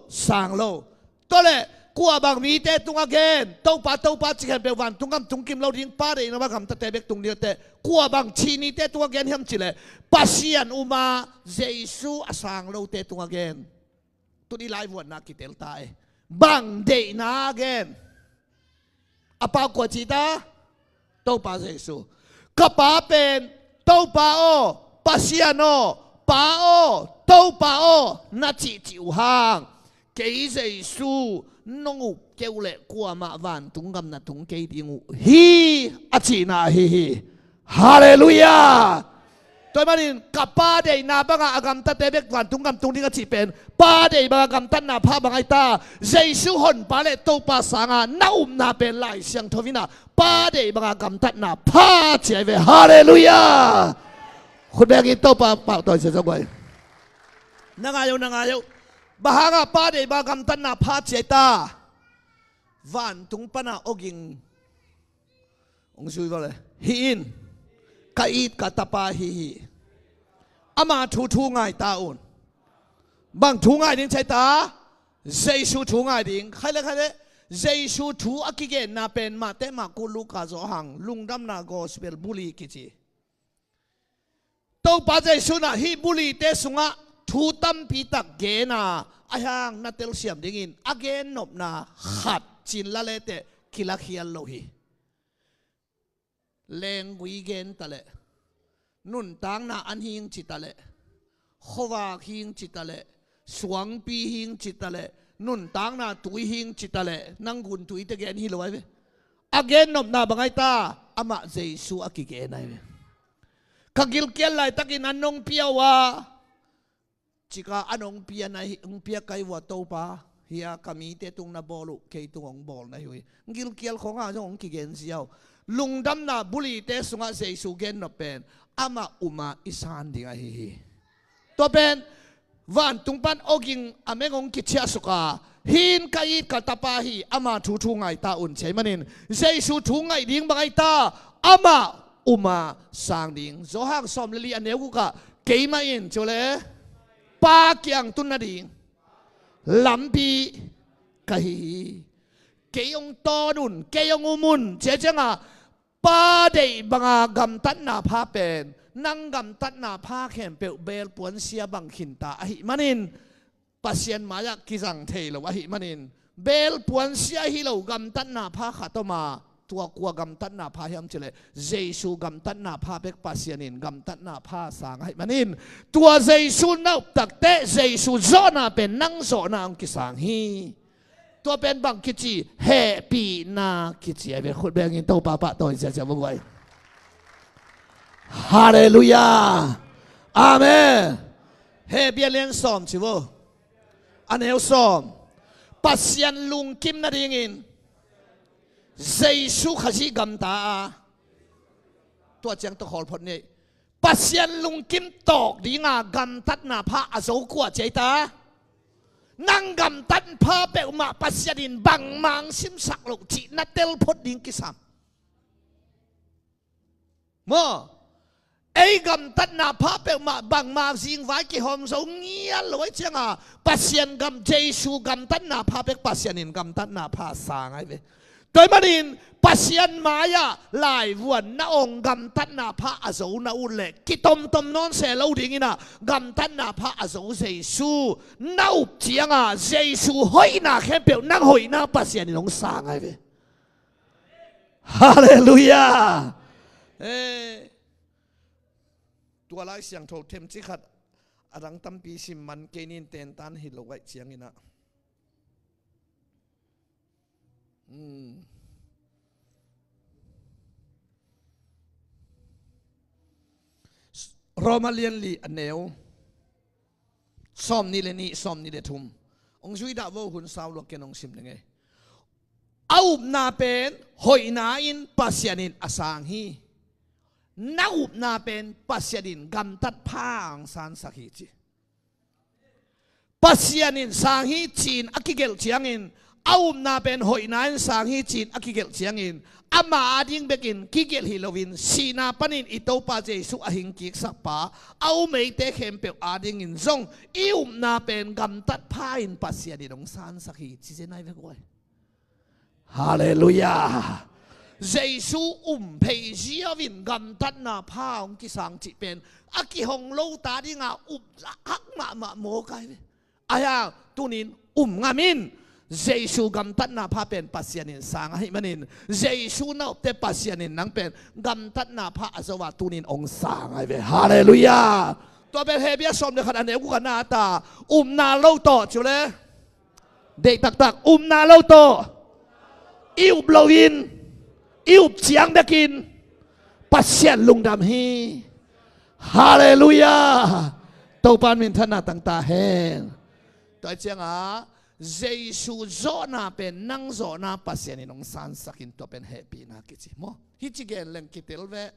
sang lo to le kwa bang mi te tung again to pa chi kan be wan tung kam tung kim lo ding pa de na ba kam ta te bek tung dia te kwa bang chi ni te tung again hem chi le pasian Giêsu asang lo te tung again tu ni lai wan na ki tel ta e bang de na again apa kwa chi ta to pa Giêsu ka pa pen to pa o pasian o pa o to pa o na chi chiu hang ke Giêsu nong kêu lệ qua mạ vạn tung gam na tung cây đi ngủ hi a chi na hi hallelujah ตัวมันกับป้าเดย์นาบังอากำตัดเตเบกวันตุงกำตุงที่ก็จีเป็นป้าเดย์บังอากำตัดนาพาบังไอตาเจสุหอนปาเลตัวป้าสางาน้านาเป็นลายเสียงทวินาป้าเดย์บังอากำตัดนาพาเจียเวฮาเลลูยาคุณแบกินตัวป้าเป่าตัวเสียสักวันนางอายุบางอ่ะป้าเดย์บังอากำตัดนาพาเจียตาวันตุงปนาอกิงองค์ช่วยว่าเลยหินกาอิดกาตาปาฮีอามาทูง่ายตาอุนบางทูง่ายดิ้งใช้ตาเจสูทูง่ายดิ้งใครเลยเจสูทูอากิเกนนาเป็นมาเตมากูลูกาโซหังลุงดำนาโกสเปลบุลีกิจิตัวป้าเจสูน่ะฮีบุลีเตสุงะทูตัมปีตักเกนาอายังนาเตลเซียมดิ้งินอาเกนนบนาขัดจินละเลเตคิลักเฮียนโลฮีเลงวิเกนตะเลนุนตังนาอันหิงจิตตะเลขวาหิงจิตตะเลสวงปีหิงจิตตะเลนุนตังนาตุยหิงจิตตะเลนังกุนตุยตะเกนฮิโลไว้เวอเกนนบนาบังไอตาอามาเจสุอากิเกนไอเวขกิลเกลไลตะกินอันนงเปียวะจิกาอันนงเปียนไอองเปียไกวะโตปาเฮียกามีเตตุงนาบอลุเคตุงองบอลนะเว้ยกิลเกลของอาจงกิเกนเสียวลุงดำนาบุรีเตสุงะเจสุเกนนเป็นอามาอุมาอิสานดิงาฮีตัวเป็นวันตุงปันโอกิงอเมงงกิเชียสุกาหินกายิดกาตาปาฮีอามาทูไงตาอุ่นใช่ไหมนินเจสุทูไงดิ้งบังไอตาอามาอุมาสางดิ้งโจฮังสอมเลลีอันเนวกุกะเกยมาอินโจเลปาเกียงตุนนาดิ้งลำปีกะฮีเกยงตอนุนเกยงอุมุนเจเจงะป้าเดย์บังอากำตัดนาพาเป็นนั่งกำตัดนาพาแข่งเปลเบลปวนเสียบังขินตาอหิมันินปัสยันมาจากกิจังเทลวะหิมันินเบลปวนเสียฮิโลกำตัดนาพาขัดมาตัวกลัวกำตัดนาพาเฮียมเจเลเจสูกำตัดนาพาเป็กปัสยันินกำตัดนาพาสางอหิมันินตัวเจสูนับตักเตะเจสูโซนาเป็นนั่งโซนาองกิสังฮีตัวเป็นบังคิจีเฮปีนาคิจีไอ้เป็นคนแบ่งเงินตัวป้าตัวเสียเสียบ่อยฮาเลลูยาอาเมนเฮเบียเลี้ยงซ้อมชิวอันเฮลซ้อมปัสยันลุงกิมนาดิ่งินเจสุขจิกำตาตัวเจียงตัวขอลพอนี่ปัสยันลุงกิมตอกดิ่งากำตัดนาพระอโศกวเจตานั่งกำตันพาเปลมาปัสยาดินบังมังซิมสักลูกจีนัดเตลพดดิ้งกิสามโมไอ้กำตันนาพาเปลมาบังมังซิงไว้กี่หอมสงเงียลอยเชียงอ่ะปัสยันกำเจสูกำตันนาพาเปลปัสยาดินกำตันนาพาสางไอ้เว้โดยมันดินปัสยันมายาลายวันนาองกำตันนาพาอโศนาอุเล็กกิตมนอนเสลาดิ่งนะกำตันนาพาอโศเจสูนาอุเจียงอ่ะเจสูหอยนาแค่เปลนั่งหอยนาปัสยันน้องสางไอ้เว้ฮาเลลูยาตัวลายเสียงโทเทมจิขัดอรังตั้มปีสิมันเกนินเตนตันฮิโลไว้เสียงนี่นะโรมาเลียนลีอันเนวซ้อมนี่เลยนี่ซ้อมนี่เลยทุ่มองค์ช่วยด่าว่าหุ่นสาวลูกแกน้องซิมยังไงเอาหน้าเป็นหอยนาอินปัสยานินอสังฮีน้าอุบนาเป็นปัสยานินกำตัดผ้าอังสารสักฮีจีปัสยานินสังฮีจีนอักเกลเชียงอินเอาหน้าเป็นหอยนาอินสังฮีจีนอักเกลเชียงอินอามาอาดิงเบกินกิเกลฮิโลวินสีนาปนินอิโตปาเจสุอหิงกิกสักปาเอาไม่เตะเข้มเปลอาดิงอินซงอิวนาเป็นกำตัดผ้าอินปัสยานินองสารสักฮีจีเจนายเวกวยฮาเลลูยาเจสูเพยเจียวินกำตัดนาผ้าองกิสังจิเป็นอากิหงโลตาดิงาฮักมาโมกายอายาตุนินงามินเจสูกำตัดนาผ้าเป็นปัสยานินสังให้มันินเจสูนาเตปัสยานินนังเป็นกำตัดนาผ้าอสวะตุนินองสังให้ฮาเลลูยาตัวเป็นเฮเบียสมเดขันอันเนกุกันนาตานาโลโตจุเลเด็กตักนาโลโตอิวบลวินอิวเจียงเบกินปัสยันลุงดำฮี Hallelujah. Tàu pan min thana tang ta hen. Tôi chăng à, Giêsu zo na pen nang zo na pasien in ong san sakin to pen happy na kichi mo. Hi chi gen leng kitel ve.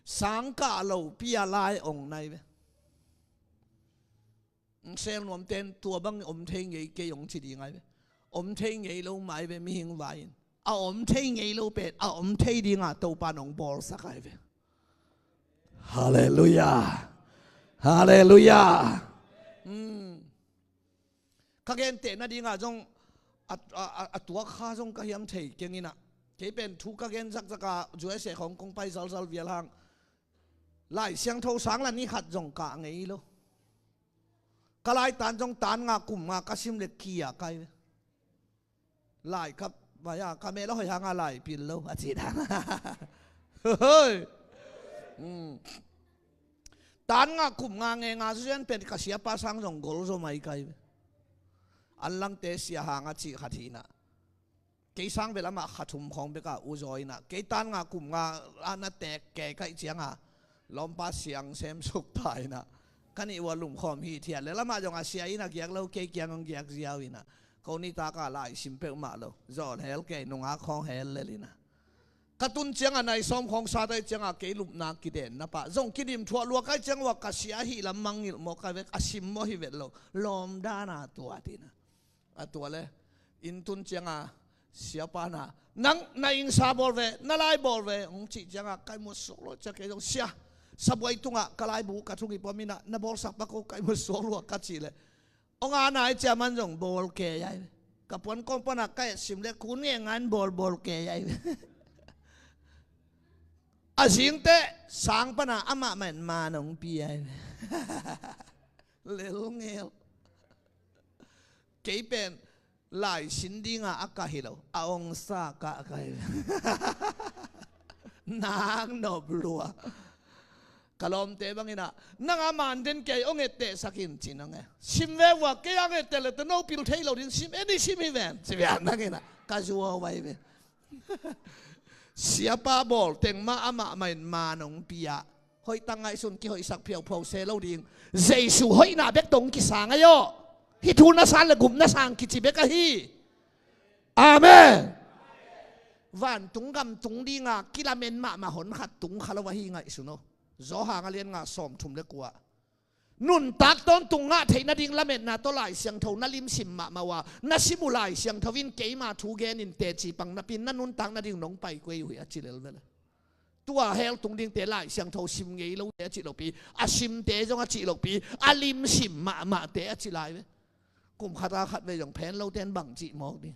Sang ka lo pia lai ong nai ve. Sel nom ten tua bang thei ngei ke ong chi di ngai ve. Thei ngei lo mai ve mi hing vai. A thei ngei lo pet a thei di nga tàu pan ong bol sakai ve. Hallelujah. Hallelujah. Các em tên na đi ngã trong tua khá trong các em thấy cái gì nè cái bên thu các em chắc cả chúa sẽ không công bay zal zal việt hàng lại sáng thâu sáng là ní hạt trong cả ngày luôn cái lại tan trong tan ngã cùng ngã cái sim lệ kia cái lại các vậy à cái mẹ nó hỏi hàng lại pin lâu à chị đang tan ngã cùng ngã nghe ngã duyên bên cái xia pa sang trong gol rồi mấy cái anh lăng tế xia hàng chị khát hi na cái sang về làm khát thùng không biết cả u rồi na cái tan ngã cùng ngã anh tẹt cái chiang à lom pa xiang xem sụp thải na cái này vào lùng khom hi thiệt làm mà trong xia na kiang lâu cái kiang ông kiang giàu na câu này ta cả lại simple mà lâu rồi hell cái nông á không hell lên na cái tuần chiang anh này xóm không sa đây chiang à cái lụm na cái đèn na pa giống cái điểm thua lúa cái chiang vào cái xia hi làm mang nhiều một cái việc asim mo hi về lâu lom đa na tua đi na tua le in tun chiang à siapa na nang na ing sa bol ve na lai bol ve ong chi chiang à cái một số lo cha cái dong sia sabway tunga kalai bu ka thungi pomina na bol sak ba ko kai một số lo ka chi le ong a nai cha man jong bol ke yai ka pon kom pana kai sim le kun nge ngan bol ke yai a sing te sang pana ama man ma nong pi yai le lo ngel cái bên lại xin đi ngã ác hi lâu ông sa cả cái nang nộp lúa kalom te bang ina nang aman den cái ông ete sakin chin ông sim ve wa cái ông ete le no pil thei lo din sim any sim event sim ya nang ina casual vai ve siapa bol teng ma ama main manong pia hoi tangai sun ki hoi sak phiao phau se lo ding Giêsu hoi na bek tong ki sang ayo hi thu na san là gum na sang ki chi beka hi amen van tung gam tung đi nga kilamen ma hon khat tung khalawa hi ngai suno zo ha nga len nga som thum le kwa nun tak ton tung nga theina ding lamen na to lai siang tho na lim sim ma wa na simulai siang thovin ke ma thu gen in te chi pang na pin na nun tak na ding nong pai kwei hui a chi lel vela tua hel tung ding te lai siang tho sim ngei lo te chi lo pi a sim te jong a chi lo pi a lim sim ma te a chi lai ve cùng khát về dòng phèn lâu tên bằng chị một đi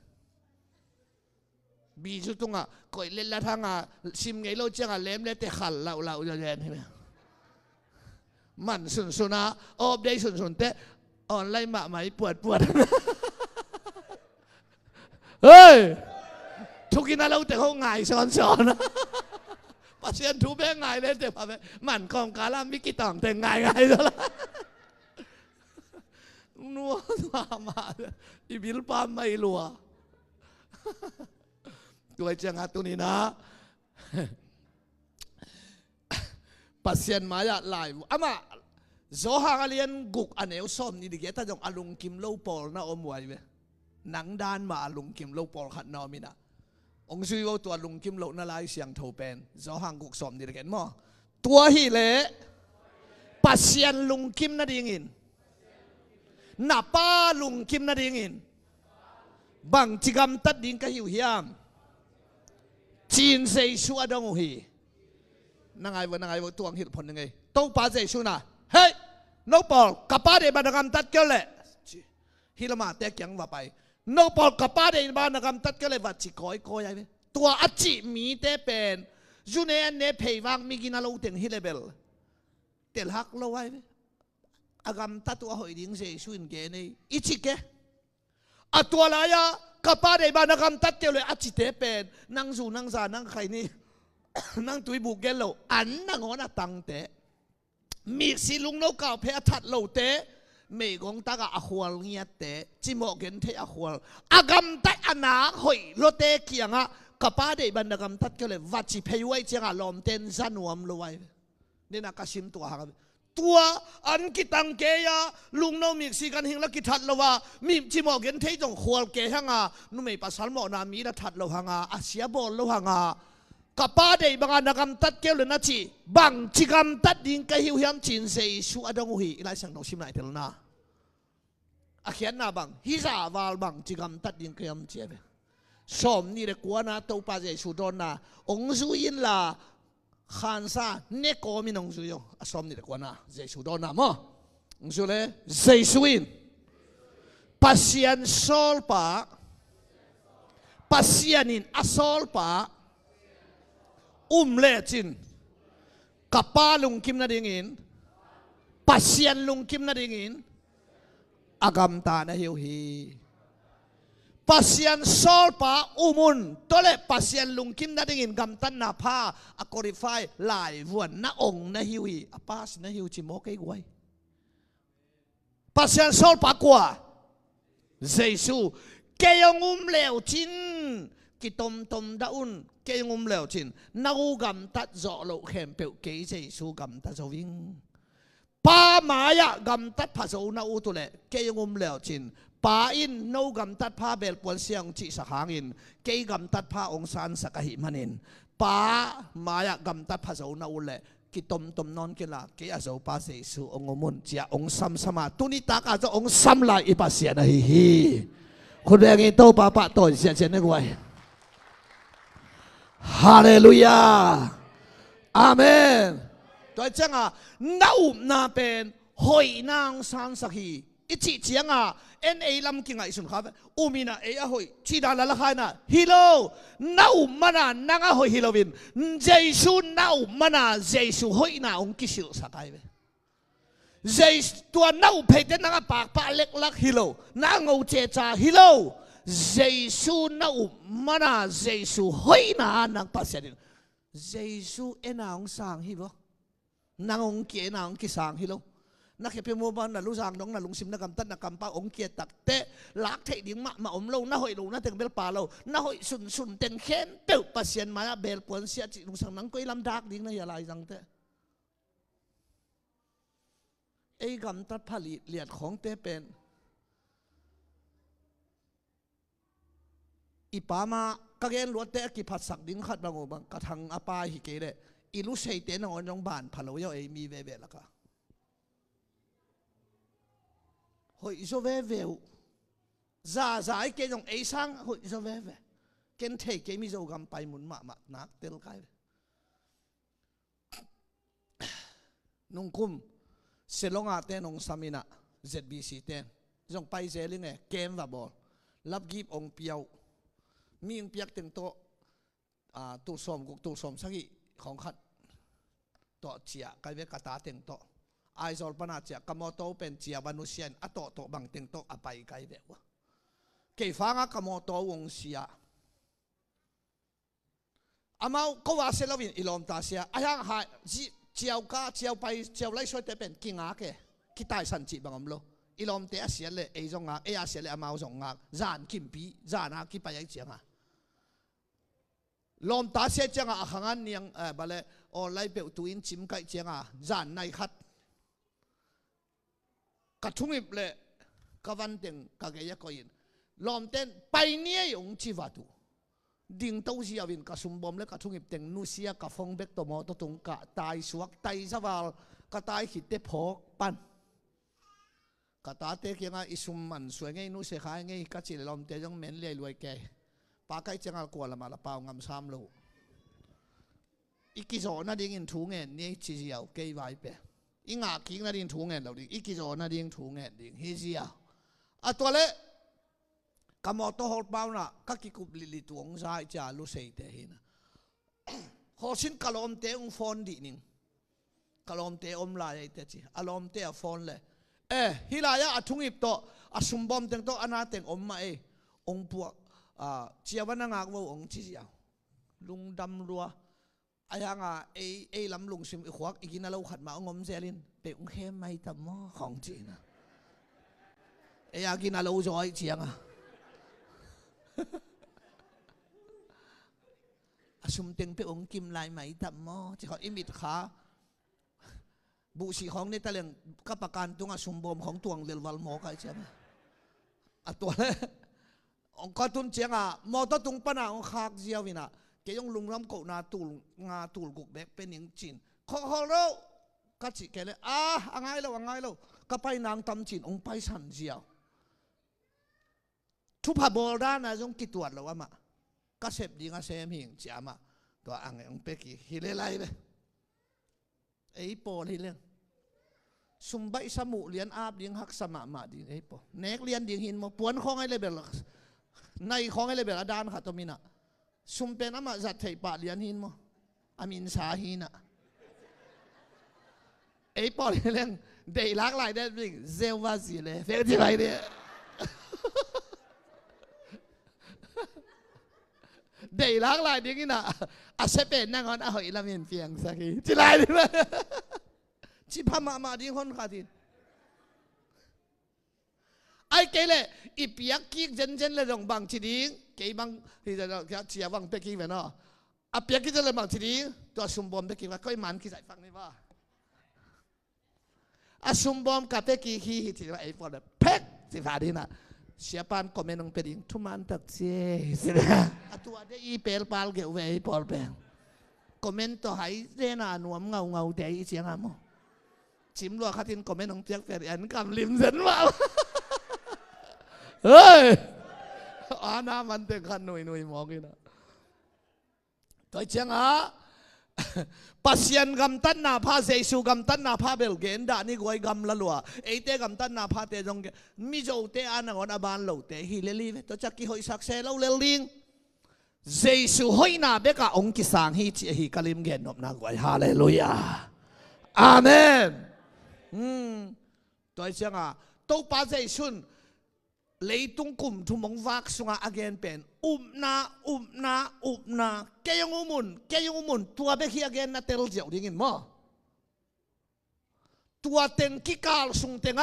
bị chút tung à coi lên là thằng à sim ngay lâu chẳng à lém lên để khẩn lậu cho đèn thế mặn sùn à ốp đây sùn thế online mà máy buột ơi thu kia lâu để không ngài son bác sĩ thu bé ngài lên để mà mặn còn cá làm cái tỏng để ngài rồi nua mà ibil pa mai lua tuai chang atuni na pasien maya lai ama zo hang alien guk aneu som ni dige ta jong alung kim lo pol na omwai ve nang dan ma alung kim lo pol khat no mina ong sui wo tu alung kim lo na lai siang tho pen zo hang guk som ni dige mo tua hi le pasien lung kim na dingin napa lung kim na dingin bang chigam tat ding ka hiu hiam chin sei su adong hi nangai wo tuang hil phon ngai to pa sei su na hey no pol kapa de banagam tat kele hilama te kyang wa pai no pol kapa de banagam tat kele wa chi koi ai tua achi mi te pen june ne phei wang mi gina lo teng hi level tel hak lo ai agam tatu hoi ding se suin ke nei ichike atwa la ya kapa de ba nagam tat ke le achite pen nang zu nang za nang khai ni nang tui bu gel lo an nang ona tang te mi si lung no ka phe that lo te me gong ta ga ahwal ngia te chimo gen the ahwal agam ta ana hoi lo te kianga kapa de ba nagam tat ke le wachi phei wai changa lom ten zanuam lo wai nên là kasim tua hàng tua anh kí tăng kê ya lung nâu miếng xí gan hình là kí thật lâu à mìm chỉ mò kiến thấy trong khual kê hàng à nu mày pasal mò na mi là thật lâu hàng à Asia bol lâu hàng à kapa đây bằng nagam tát kêu lên chi bằng chỉ gam tát din cái hiu hiam chín say su adong hui lại sang nấu sim lại thế na akhian na bằng hi za val bằng chỉ gam tát din cái hiam chia về som ni de kwa na to pa je su don na ong zu in la khan sa ne ko mi nong zu yo som ni de kwa na je su don na mo ong zu le je su in pasian sol pa pasianin asol pa le chin kapa lung kim na dingin pasian lung kim na dingin agam ta na hiu hi pasian sol pa umun tole pasian lung kim na dingin gam tan na pha a qualify lai vuan na ong na hiu hi apas na hiu chi mo kai guai pasian sol pa kwa jesu kayong leo chin ki tom tom daun kayong leo chin nau gam tat zo lo khem pe ke jesu gam ta zo wing pa maya gam tat pha zo na u tu le kayong leo chin pa in no gam tat pha bel pon siang chi sa hangin ke gam tat pha ong san sa ka hi manin pa maya gam tat pha zo na u le ki tom tom non ke la ke a zo pa jesu ong mun chia ong sam sama tuni ta ka zo ong sam la i pa sia na hiคุณแรงโตปาปะต่อยเสียเสียนกวยฮาเลลูยาอาเมนตัวจังอ่ะน้านาเป็นหอยนางสันสักฮีอิจิเจียงอ่ะเอ็นเอลำกิงไอสุนครับอุมินะเอหอยชีดาละละใครนะฮิโลน้ามันน่ะนางหอยฮิโลวินเจสุน้ามันน่ะเจสุหอยน่ะองค์กิสิลสักไอเวเจตัวน้าเพดนางปากปะเล็กลักฮิโลนางเอาเจจาฮิโลเจสุน้ามันน่ะเจสุหอยน่ะนางปัสยานินเจสุเอ็นางสังฮิโลนางองค์เกียนางกิสังฮิโลนักเขียนโมบันน่ะรู้สังน้องน่ะลุงซิมนักกำตันนักกำป้าองค์เกียตักเตะลักเทดิ่งมาอมโลน่าหอยโลน่าเต็งเบลปาโลน่าหอยสุนเต็งเข้มเปิลปัสยานมาเบลปวนเสียจิลุงสังนังก็ลำดักดิ่งน่ะอย่าลายจังเตะไอ้กำตัดผลิตเลียดของเตเป็นอีป้ามากระเกนลวดเตะกิพัดสักดิ้งขัดบางอบางกระทังอาปาฮิเกเรอีลุเซเตนองจงบานผลวยเอมีเวเวละกะหอยโซเวเวลซาไอเกจงไอซังหอยโซเวเวเกนเทเกมิโซกำไปมุนมานักเตลไกนุ่งคุมเซลงอาเตนองสามินะZBC เตนจงไปเซลิงเกมว่าบอลรับกีบองเปียวมีองเปียกเต็งโตตู้สมกุกตู้สมสักอีของขัดโตเจียไกเวกตาเต็งโตไอซอลปนาเจียกมอโตเป็นเจียบานุเซียนอโตบังเต็งโตอไปไกเววะเกฟังกมอโตวงเสียอามาก็ว่าเซลวินอิลอมตาเสียอายังหายเจียวกาเจียวไปเจียวไล่ช่วยแต่เป็นกิงอาเกคิดตายสันจิบังอมโลอิลอมเตะเสียเลยไอจงอาเสียเลยอามาจงอาจานกิมปีจานอาคิดไปยังเจียงอาลมตาเสียจังอาขังอันยังบาเลอไล่เปิลตุอินจิมไก่เจียงอาจานในขัดกระทุ่งอิบเลยกวันเต็งกะเกยก็ยินลมเต้นไปเนี่ยยงชีวาตุดิ่งเต้าเสียวินกระสุมบอมเลยกระทุ่งอิบเต็งนูเสียกระฟงเบกตัวมอตัวตรงกะตายสวกไตสวาลกะตายขิดเตพอกปันกะตาเตกยังอิสุมมันสวยไงนูเสียขายไงกะจิลมเตยังเหม็นเลยรวยแกปากไก่จังกวนละมาละเปล่างำซ้ำโลอีกิโซน่าดิ่งถูงเงินนี่จีเจียวเกยไว้เปอีงากิ้งน่าดิ่งถูงเงินเราดิ่งอีกิโซน่าดิ่งถูงเงินดิ่งเฮียเจียวอะตัวเล่กำมอตัวหดเบาหน่ะก็กิกุบลิตัวงใจจ่าลุเซเตหินะขอชินกะลมเตองฟอนดินิงกะลมเตอมลายเตจิอารมเตอฟอนเลยฮิลายะอัทุงอิบโตอสุมบอมเตงโตอนาเตงอมมาองพวกเจียวันงากว่าองจีเจียวลุงดำรัวอายังลำลุงซิมอีขวักอีกินเราขัดมาองมเซลินเปองเข้มไม่ต่ำม้อของจีนะกินเราจอยเจียงสุมเต็งเปองกิมลายไหมต่ำม้อจะขออิมิดขา บุษีของนี่ตะเลียงกับประกันตัวสมบูรณ์ของตัวเลี้ยววัลโมกันใช่ไหมตัวเลยองค์ตุนเจียงมอตตุงปนาองค์ขากเจียววินะเกี่ยงลุงรำกูนาตูลงาตูลกุกเบกเป็นอย่างจีนขอเราก็จิเกเลยง่ายแล้วก็ไปนางตำจีนองค์ไปสันเจียวทุพโบราณนะจงกิตวดแล้วว่ามาก็เสพดีก็เสพหิงเจียมาตัวอ่างองเป็กฮิเลไลเลยไอ้ปอฮิเลงสุมใบสมุเลียนอาบเลียงหักสมามาดีไอ้ปอเนกเลียนดีหินมาปวนของไอ้เลยเบลในของไอ้เลยเบลอดานขัดตัวมินะสุมเป็นอามาจัดไทยปะเลียนหินมาอามินสาหินะไอ้ปอฮิเลงเดี๋ยวลักหลายได้บิงเซลวาสิเลยเฟกที่ไรเนี่ยเดี๋ยวลักหลายดิ้งนะอาเซเป็นนั่งคนเอาอีลามินเฟียงสักทีที่ไรดีไหมที่พม่ามาดิ้งคนขาดินไอ้เกล่อีเปียกกิ๊กเจนเลยตรงบางทีดิ้งเกี่ยบางที่จะเชียร์บางเปียกกิ๊กไปเนาะอ่ะเปียกกิ๊กจะเลยบางทีดิ้งตัวซุ่มบอมเปียกกิ๊กว่าก็ไอ้มันกี่สายฟังนี่ว่าอาซุ่มบอมกับเปียกกิ๊กที่ว่าไอ้พวกแบบเพ็กสิฟ้าดีนะเสียปานคอมเมนต์ของเปียกทุมันตัดเสียสินะตัวเดียอีเปลปาลเกี่ยวไว้พอลเปลคอมเมนต์ตัวหายเรน่าหนวมเงาเดียเสียงอ่ะมั้งชิมรัวขัดทินคอมเมนต์ของเปียกเปียกอันกำลิมเซนว่าเฮ้ยน้ามันเต็มขันหนุ่ยมองกันนะตัวเชียงปัสยันกำตันนาพาเซซูกำตันนาพาเบลเกนดานี่กวยกำละลัวเอเตกำตันนาพาเตจงเกมิโจเตอันงอนอบานโลเตฮิเลลีเวตัวจักกี้หอยสักเซลเลลิงเซซูหอยนาเบกะองกิสังฮิจิฮิกาลิมเกนนบนากวยฮาเลลูยาอาเมนตัวเชียงตัวปัสเซซุนเลยตุงกุมทุมงวักสุงาอเกนเป็นนาเกยงอุมุนตัวเบคีอเกนนาเตลเจียวดิ้งมั้งตัวเต็งกิกาลสุงเต็ง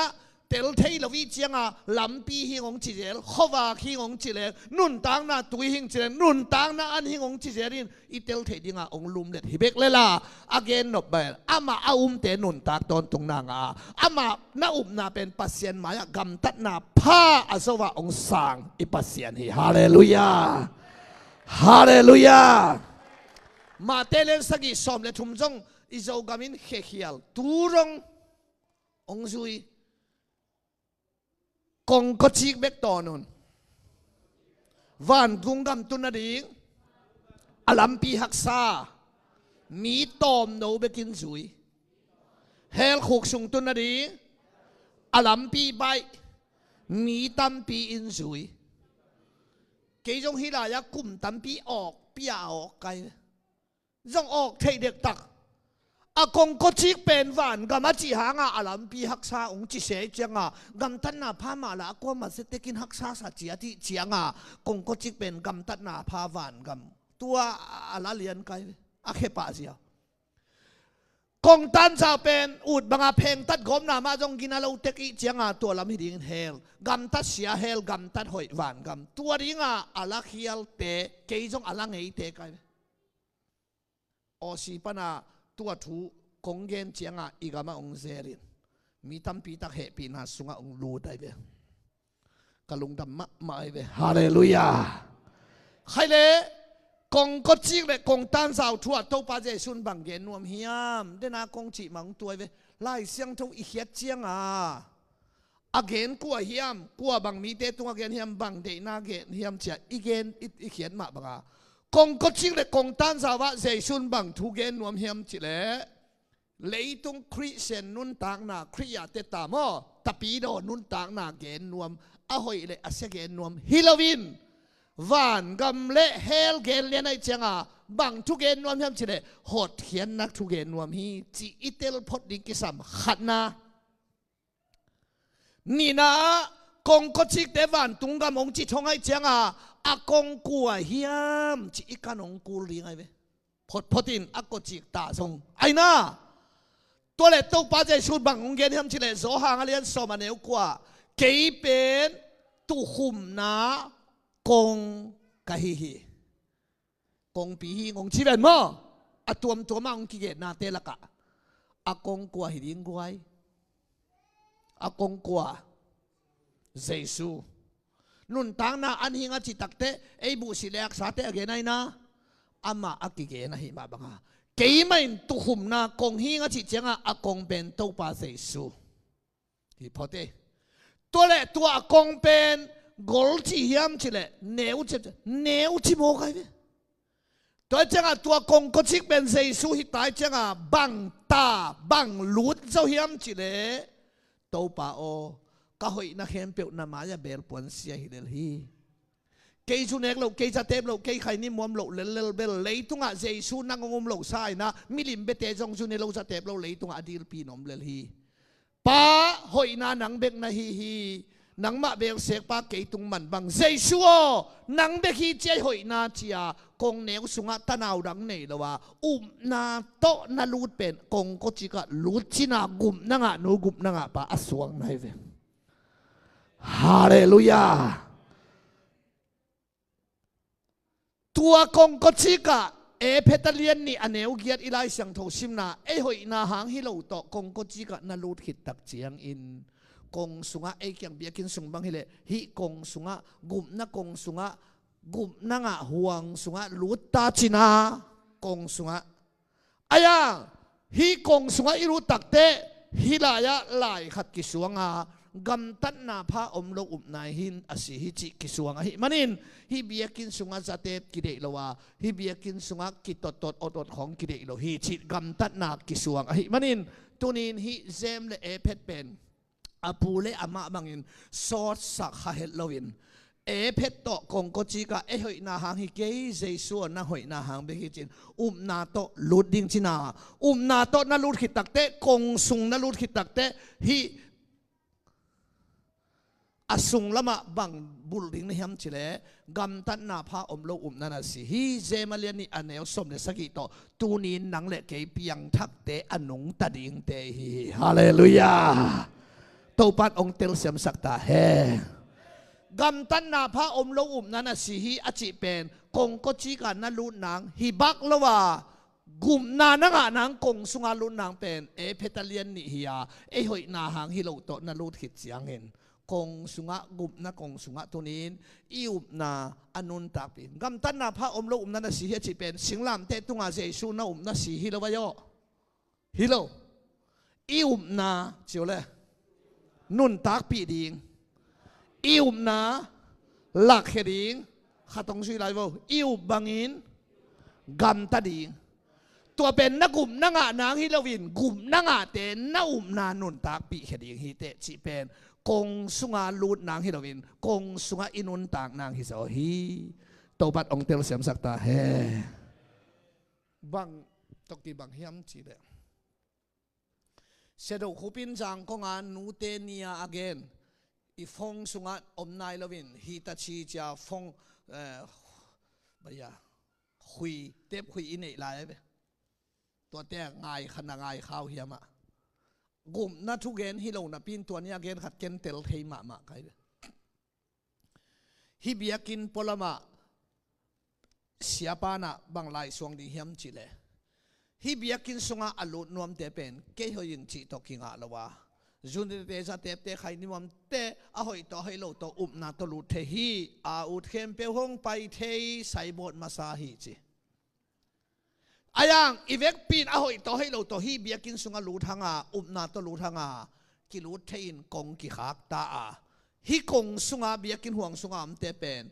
เตลเทลวิจังลำปีหิงองจิเจลขวาหิงองจิเลนุนตังนาตุยหิงจิเลนุนตังนาอันหิงองจิเจรินอีเตลเทดิ้งองลุมเด็ดฮิเบกเลล่าอเกนนบเบลอามาเตนุนตักตอนตรงนางอามานานาเป็นปัสเซียนมายกำตัดนาพาอาสวะองสังอีปัสเซียนฮิฮาเลลูยามาเตเลนสกิสอมเลทุมจงอิโจกามินเขียลตูรงองซุยกงก็ชิกเบกตอนนวันกุงกำตุนดิ่งอลัมปีฮักซามีตอมโนเบกินซุยเฮลขุกสุงตุนดิ่งอลัมปีใบมีตัมปีอินซุยกี่จงฮิลายะกุมตัมปีออกปีออกไกจงออกเทเด็กตักอากงก็ชิกเป็นวันกำมาจีหางอลัมปีฮักษาองจิเสจังกำตันนาพามาละก็มาเสตกินฮักษาสัจจะที่เจียงกงก็ชิกเป็นกำตันนาพาวันกำตัวอะไรเลียนไกอาเคปะเสียกงตันจะเป็นอุดบังอาเพงตัดกบนามาจงกินอะไรอุตกิเจียงตัวลำหิดิงเฮลกำตัดเสียเฮลกำตัดหอยวันกำตัวดิ่งอะไรเฮียลเตะกี่จงอะไรเงยเตะไกโอสีปนาตัวถูกงเงินเจียงอีกมาองเซรินมีตั้มปีตักเหปีนาสุงองรูได้เบกลุงดำมาเบฮาเลลูยาใครเลยกงก็จิกเลยกงตันสาวทั่วตัวป้าเจสุนบังเกนนวมเฮียมเดนากงจีมังตัวเบไล่เสียงทุ่งอีเขียดเจียงอาเกนกัวเฮียมกัวบังมีเตตัวเกนเฮียมบังเดนาเกนเฮียมเจียอีเกนอีเขียนมาบังกงก็ชิงเลยกงตันสาวะเจสุนบังทุเกนนวมเฮียมจิเลเลยตรงคริเซนนุนต่างนาคริยาเตตามอตะปีโดนุนต่างนาเกนนวมอาหอยเลยอาเซเกนนวมฮิลวินวันกำเละเฮลเกนเลียนไอเจียงบังทุเกนนวมเฮียมจิเลหดเขียนนักทุเกนนวมฮีจีอิเตลพดดิกิสัมขัดนานี่นะกงก็ชิกเตวันตุงกำองจิทงไอเจียงอากงกัวเฮียมจีอีกันองกูเลี้ยงไงเว้พอดินอากจิกตาทรงไอ้น่าตัวเล็กตัวป้าใจชุดบังองเกนเฮียมจิเลโซหางเลียนสมาเนวกว่าเกี่ยเป็นตุขุมนากงกะฮิกงปีฮิงงชีเป็นมั้งตัวมาองกิเกนาเตละกะ อากงกว่าหิดิงกวยอากงกว่าเยซูนุนตังนาอันหิงอจิตักเตไอบุสิเลกสาเตอเกนัยนะอามาอักเกนะหิมาบังฮะเกี่ยไม่ตุขุมนากงหิงอจิเจงอากงเป็นตัวปาเยซูที่พอเตตัวเล่ตัวอากงเป็นกอลจียามจิเล่เนื้อจิโมกันเว้ตัวเจ้าตัวกงก็ชิกเป็นเยซูฮิตายเจ้าบังตาบังลุดเจ้าเฮียมจิเลตัวป่าโอก็หอยนักเขียนเปียกนามายาเบลปวนเสียฮิเลฮีเกย์ชุนเอกเราเกย์จะเทปเราเกย์ใครนี่มัวเราเลลเบลเลยตุงอ่ะเยซูนั่งงมเราใช่นะมิลิมเบเตจงชุนเอกเราจะเทปเราเลยตุงอ่ะดีลปีนอมเลฮีป้าหอยนาหนังเบกนาฮีนังมาเบลเสกปาเกยตุงมันบังเจสัวนังเบกีเจหอยนาเจียกงเนวสุงะตะนาวดังเนลว่านาโตนาลูดเป็นกงก็จิกะลูดจินากุมนังะนูกุมนังะปาอสวงไนเวฮาเลลูยาตัวกงก็จิกะเอเพตเลียนนี่อเนวเกียรติไลสังโทชิมนาเอหอยนาหางฮิโลโตกงก็จิกะนาลูดขิดตักเจียงอินกงสุงะเอยังเบียกินสุงบังฮิเลฮิกงสุงะกุมนะกงสุงะกุมนังะห่วงสุงะลุตตาจินากงสุงะอายังฮิกงสุงะอิรุตักเตฮิลายะลายขัดกิสวงะกำตันนาพระอมโลอุบนายหินอสิฮิจิกิสวงะฮิมันินฮิเบียกินสุงะจะเตกิเดโลวาฮิเบียกินสุงะกิตตอดของกิเดโลฮิจิกำตันนากิสวงะฮิมันินตุนินฮิเซมเลเอเพตเป็นอาปูเลอามาบังอินสอดสักฮาเฮลโลวินเอเพตโตกงก็จิกะเอหอยนาหางฮิเกยเจสัวนาหอยนาหางเบกิจินนาโตลุดดิงจินานาโตนาลุดขิดตักเตกงสุงนาลุดขิดตักเตฮิอสุงละมาบังบุลดิงในฮัมจิเลกำตันนาพาอมโลนานาสิฮิเจมาเลียนีอันเนวสมเลสกิโตตูนีนังเลเกยเปียงทักเตอนุงตะดิงเตฮิฮาเลลูยาตัวปัดองเตลเสียมสักตาเฮกำตันนาพระอมโลนั้นนะสิฮิอจิเป็นกงก็จีกันนั่นลุนนางฮิบักละว่ากุมนานังอ่ะนางกงสุงาลุนนางเป็นเอเพตเลียนนิฮิยาเอหอยนาหางฮิโลโตนั่นลุดขิดเสียงเห็นกงสุงะกุมนะกงสุงะตัวนี้อิวนาอนุนตักเป็นกำตันนาพระอมโลนั้นนะสิฮิอจิเป็นสิงลามเตตุงอาเจสุนานะสิฮิละวะโยฮิโลอิวนาเจียวเลยนุนตักปีดิงอิวนาหลักเฮดิงข้าต้องช่วยอะไรบ่อิวบังอินกัมตาดิงตัวเป็นนักกลุ่มนังนางฮิลวินกลุ่มนังเตนนานานุนตักปีเฮดิงฮิเตจิเป็นกงสุงาลูดนางฮิลวินกงสุงาอินุนตักนางฮิโซฮีตัวปัดองเตลเสียมสักตาเฮบังตกที่บังเฮียมจีเลเสด็จขุปินจังก็งานนูเตเนียอเกนอีฟงสุงะอมนายลวินฮีตาชีจาฟงบายาคุยเต็บคุยอินเอลายไปตัวแต่ง่ายขนาดง่ายข้าวเฮียมะกลุ่มนัทุเกนฮิโลนับปินตัวนี้อเกนขัดเกนเตลเทมะมะใครฮิเบียกินพลมะเสียปานะบางลายสวงดีเฮียมจิเลฮิเบียกินสุงะอลุนวมเตเป็นเกยหยิงจิตกิงะละวะจุนเตจะเตปเตใครนิวมเตอหอยต่อให้โลต่อนาตลุเทฮีอุดเข้มเปียวหงไปเทใส่บทมาซาฮิจิอายังอีเวกปีนหอยต่อให้โลต่อฮิเบียกินสุงะลุทังนาตลุทังกิลุเทอินกงกิขักตาฮิกงสุงะเบียกินห่วงสุงะมเตเป็น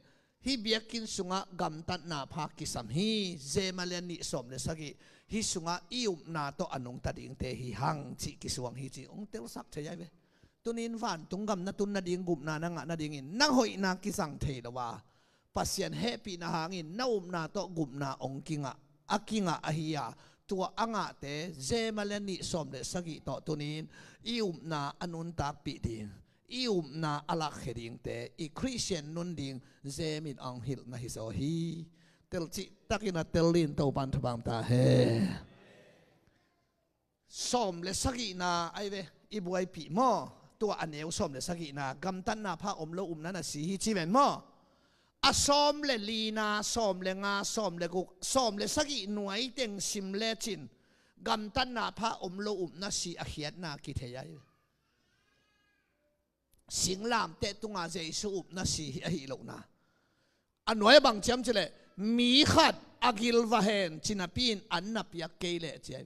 ฮิเบียกินสุงะกำตัดนาภากิสัมฮีเจมาเลนิสมเลสกิฮิสุงะอิวนาโตอนุงตัดอิงเตฮิหังจิกิสวงฮิจิองเตลสักเฉยๆไปตุนินฟันตุงกำนัตุนนาดิงกุมนานังนาดิงินนังหอยนากิสังเทลวาปัสยันเฮปีนาหางินนาอุมนาโตกุมนาองกิงะอากิงะอหิยาตัวอ่างเตเจมาเลนิสมเลสกิโตตุนินอิวนาอนุนตักปีดิงอิวนาอลักเฮดิงเตอีคริสเตียนนุนดิงเจมินอังฮิลนาฮิโซฮีเตลจิตักินาเตลินตัวบันทบังตาเฮสมเลสกินาไอเวอีบวยปีมอตัวอันเอวสมเลสกินากำตันนาพระอมโลอุมนั้นสีฮิจิเวนมออาสมเลลีนาสมเลงาสมเลกุกสมเลสกิหน่วยเต็งซิมเลจิน กำตันนาพระอมโลอุมนาสีอาเขียนนากิเทียสิงลามเตตุงอาเจสุอุมนาสีอาหิโลนาอันน้อยบางเจ้าเลยมีขัดอากิลวาเฮนจินาปีนอันนับยักเกลเจีย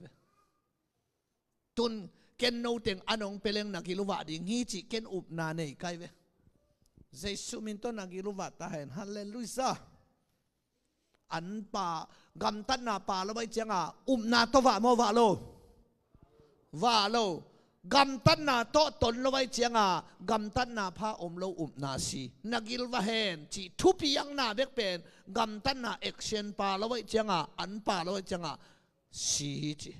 ตุนเกนโนเต็งอันองเปลงนักิลวาดิงีจิเกนอุบนาเนยไกเวเจสุมินต้นนักิลวาตาเห็นฮัลเลลูยาอันป่ากำตันนาป่าแล้วไปเจ้าอุบนาตัวโมวาโลกำตันนาโตตนแล้วไปเจ้ากำตันนาพระอมโลอุบนาสีนักิลวาเฮนจิทุบยังนาเบกเป็นกำตันนาเอ็กเซนป่าแล้วไปเจ้าอันป่าแล้วไปเจ้าสีจิ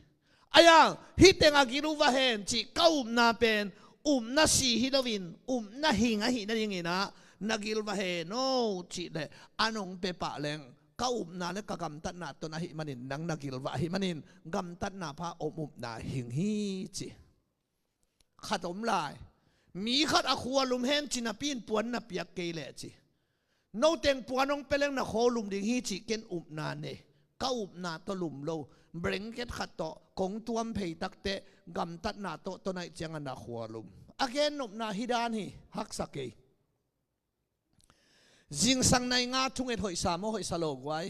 อายังฮิตเองอากิลวาเฮนจิก้าอุบนาเป็นอุบนาสีฮิดวินอุบนาหิงะหินยังไงนะนักิลวาเฮนโอ้จิเลยอันองเปปะเลงก้าอุบนาและกำตันนาตัวนาหิมันินนังนักิลวาหิมันินกำตันนาพระอมอุบนาหิงฮิจิขัดอมลายมีขัดอคัวลุมเฮนจินาปีนปวนนับยักเกลจิโนเต็งปวนองเปลงนักโคลุมดิงฮิจิเกนอุบนาเนก้าอุบนาตัวลุมโลเบรงเกตขัดโตกงตัวมเพยตักเตะกำตัดนาโตตัวไหนจังนักขัวลุมอาเกนอุบนาฮิดานีฮักสักเกจิงสังในงาทุ่งเอ็ดหอยสามหอยสโลกไว้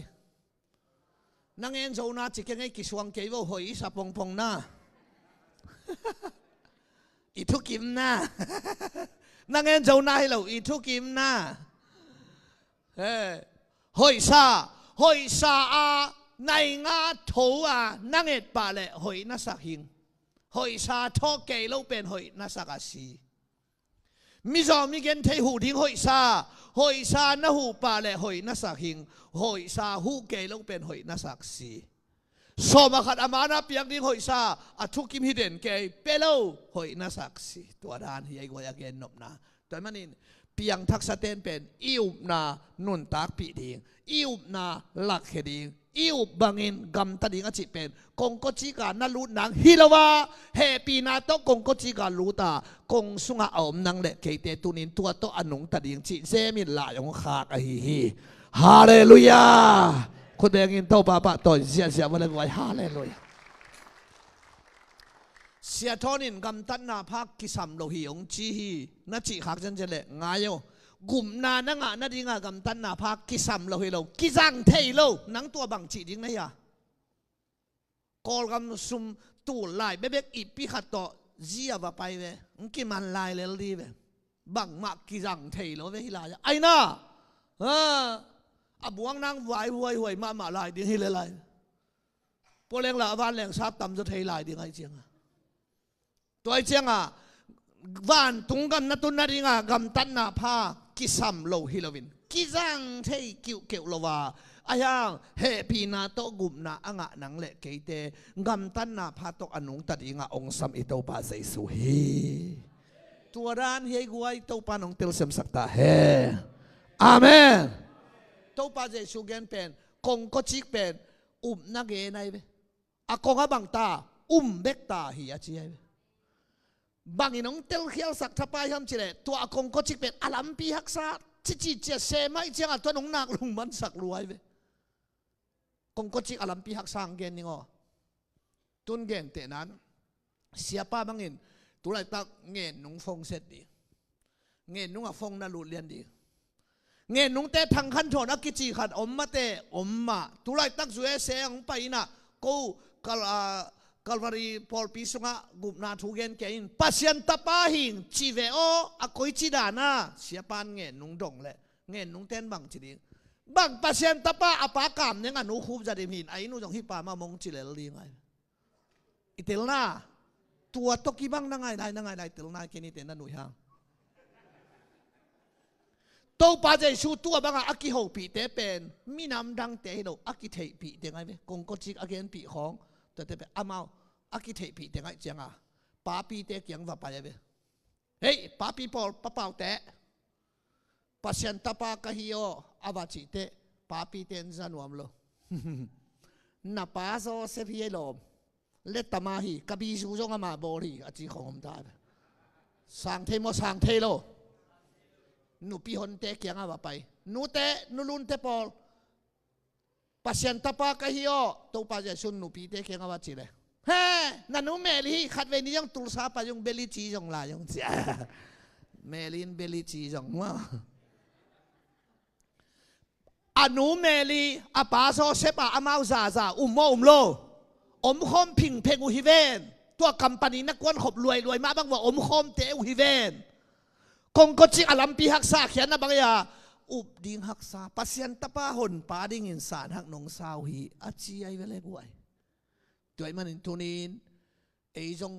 นังเอ็นโจนาจิเกงไอกิสวงเกวหอยสะพงพงนาอีทุกิมนานังเอ็นโจนาให้เราอีทุกิมนาหอยซาอาในงาโถนังเอ็ดป่าเลยหอยนัสักหิงหอยซาทอเกลเป็นหอยนัสักอาศีมิจอมิเกนเทหูทิ้งหอยซาหน้าหูป่าเลยหอยนัสักหิงหอยซาหูเกลเป็นหอยนัสักสีสมขัดอามานาเปียกดิ้งหอยซาอัทุกิมฮิเดนเกยเปโลหอยนัสักสีตัวดานเฮียกวยาเกนนบนาแต่มันนี่เปียงทักษะเต้นเป็นอิวนานุนตากปีดิงอิวนาหลักเฮดิงอิวบังอินกำตัดิงอจิเป็นกงกจิกานาลูนังฮิลาวาเฮปีนาโตกงกจิกาลูตากงสุงาอมนังเละเกเตตุนินตัวโตอนุงตัดิงจิเซมิลายองขากอหิฮิฮาเลลูยาคนเดียงินโตปาปะต่อเสียวันเลยไว้ฮาเลลูยาเสียทอนินกำตันนาพักกิสัมโลหิองจีฮีนัจิขักจันเจเลงายโยกุมนานังนาดิงากำตันนาพักกิสัมโลหิโลกิจังเทโลนังตัวบังจีดิงนะยากอลกำซุมตูลายเบบกอีปีขัดต่อเจียบไปเวงกิมันลายเลลีเวบังมักกิจังเทโลเวฮิลายไอ้น่าอบวงนางไหวหวยมาลายดิงฮิเลลายพวกเลี้ยงละวันเลี้ยงซับตำจะเทลายดิงไอเจียงตัวไอเจียงวันตุงกันนัตุนนาดิงกำตันนาพากิสัมโลฮิลวินกิจังเทกิวเกวโลวาอายังเฮปีนาโตกุมนาอ่างนังเละเกยเตกำตันนาพาโตอนุงตัดิงองสัมอิโตปาเซสุฮีตัวร้านเฮกวยโตปานองเตลเซมสักตาเฮอาเมนโตปาเซสุเกนเป็นกงก็จิกเป็นนักเกนไอเบอากงบังตาเบกตาฮิอาจีไอบางอีน้องเตลเขียวสักทับไปทำจีเลตัวอากงก็จิกเป็นอลัมปีฮักษาจิเจเซไม่เจียงตัวน้องนักลุงมันสักรวยเวกงก็จิกอลัมปีฮักษาเกนนี่งอตุนเกนเตนั้นเสียป้าบางอินตัวไรตักเงินนุ่งฟงเสร็จดีเงินนุ่งฟงน่าลุเรียนดีเงินนุ่งเตะทางขันโถนักกิจขัดอมมาเตะอมมาตัวไรตักสวยเสียงไปนะกูKalvari Paul Pisunga gubna thugen kein pasien tapahin chiveo akoi chidana siapan nge nung dong le nge nung ten bang chidi bang pasien tapa apakam nenga nu khub jadimin ai nu jong hipa ma mong chilel li ngai itilna tua toki bang nangai dai tilna kini ten nu hang to pa jai su tua banga aki ho pi te pen minam dang te no aki thei pi te ngai be kong ko chik again pi khongแต่แต่อามาอากิเทปีเด็กไอ้เจ้าป้าปีเด็กยังว่าไปเลยเฮ้ยป้าปีปอลป้าเป่าเตะปัสยันตาป้ากะฮิโออาบาจิเตะป้าปีเต็นจันวมโลนับป้าโซเซพีเอโลเล็ดตามาฮีกบีซูจงอามาโบลีอาจิของผมได้สั่งเทมสั่งเทโลนูปีฮอนเตะยังว่าไปนูเตะนูลุนเตะปอลpasien tapa kahiyo to pa je sun nupi te kenga wa chile he nanu meli khat ve ni yang tulsa pa yung beli chi jong la yung chia melin beli chi jong ma anu meli apa so sepa amau za umlo khom phing pheng u hi ven tua companyนักวนขบรวยมาบางว่าขมเตอุฮิเวนคงก็จิอลัมปีหักษาเขียนนะบางอย่างอุบดิ่งหักษาปัสยันตะป้าหนป้าดิ่งอินสารหักนงสาวฮีอาจีไอเวลกวยตัวมันอินทุนินไอจง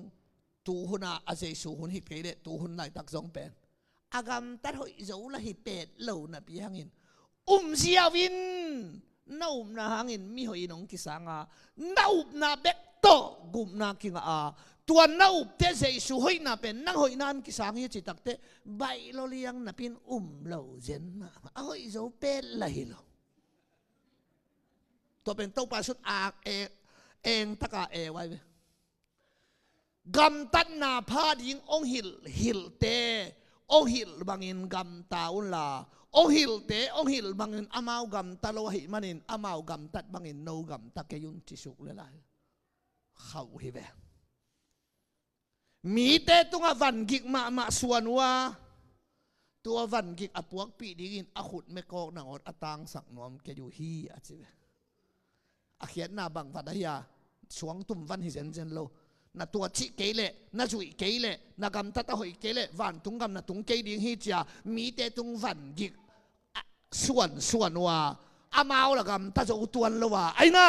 ตูหุนาอาเจสูหุนฮิเกเดตูหุนไหลตักจงเป็นอากามตัดหอยเจ้าละฮิเป็ดเหล่านะปีหังอินเสียวินน่านะหังอินมีหอยนงกิสังอาน่านะเบกโตกุมนาคิงอาตัวน่าเตะเจสุหอยนาเป็นนั่งหอยนานกิสังยี่จิตักเตะใบโลเลียงนาเป็นเหล่าเจนนะหอยเจ้าเป็ดไหลโลตัวเป็นตัวปลาสุดอากเองตะกาไว้กำตัดนาพาดิงองหิลเตองหิลบางอินกำตาอุลาองหิลเตองหิลบางอินอามาวกำตาโลหิมันินอามาวกำตัดบางอินโนกำตะเกยุนจิสุกเลยล่ะเข้าฮิเวมีเตตุงวันกิกมาส่วนว่าตัววันกิกอปวกปีดิกินอขุดเมกอกนางอดอตางสักนอมแกอยู่ฮีอาจิเวอเขียนนาบังวัดยาสวงตุ่มวันฮิเซนเซนโลนาตัวชิเกเลนาจุยเกเลนากำตัดหอยเกเลวันตุงกำนาตุงเกดิงฮีจ้ามีเตตุงวันกิกส่วนว่าอามาวละกำตัดจะอุตวนละว่าไอ้น่า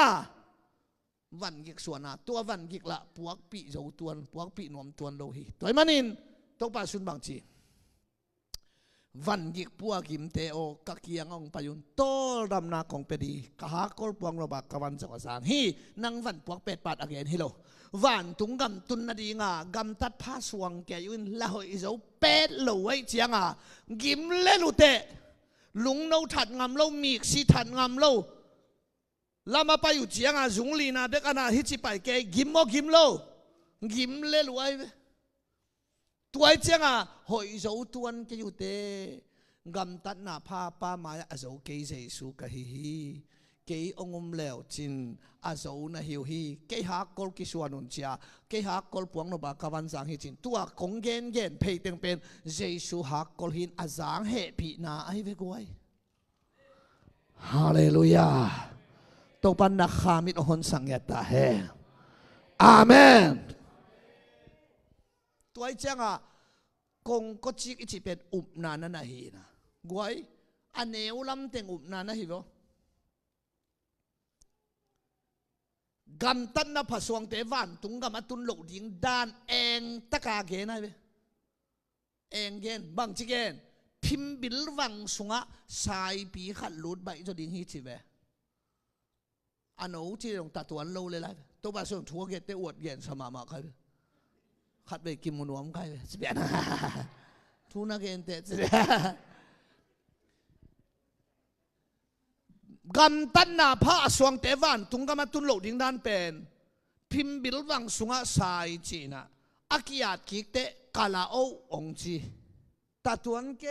วันกิกส่วนน่ะตัววันกิกละพวกปีจะอุตวนพวกปีนวมตวนโลหิตัวมันนินต้องปาสุนบางจีวันกิกพวกกิมเตโอกักยังองปายุนโตรำนาของเปดีกะหากอลปวงระบากกวันจักรสางฮีนังวันพวกเป็ดปาดอเกนฮิโลวันตุงกำตุนนาดีงากำตัดผ้าสวงแกยุนละหอยเจ้าเป็ดโลไว้เจียงกิมเล่ลุเตลุงโนถัดงำโลมีกสีถัดงำโลลามาไปอยู่เจียงจุงลีนาเด็กนาฮิจิไปแกกิมโมกิมโลกิมเล่ลุไว้ตัวเจียงหอยเจ้าตัวนแกอยู่เตกำตัดนาผ้าป้ามาเจ้าเกยเจสุกะฮิเกยองเลวจินอาเจ้านะฮิวฮีเกยฮักกอลกิสวานุนเจียเกยฮักกอลปวงโนบากวันสังฮิจินตัวคงเกนเพย์เต็งเป็นเจสุฮักกอลหินอาจางเฮปีนาไอเวกวยฮาเลลูยาตัวปันนักขามิดหนสังยตาเฮอาเมนตัวเจียงกงก็จิกอิจิเป็นอุบนานันฮีนะกวยอันเนวลำเต็งอุบนานะฮิโวกำตันนับผสวงเตวันตุงกำมาตุนหลงดิ่งดานเองตะกาเกนไอเวเองเกนบางจิเกนพิมบิลวังสุงะสายปีขัดลุดใบจะดิ่งฮิจิเวอันนู้ที่ลงตัดตัวโลเลยล่ะตัวผสวงทัวเกตเตอวดเย็นสมามาใครขัดไปกิมมุนวมใครสิเบียนทุนักเกนเตสิกำตันนาผ้าสวงเตวันตุงกำมาตุนโลดิ่งด้านเป็นพิมบิลวังสุงะสายจีน่ะอากิยาคิกเตกาลาโอองจีตัดตัวเก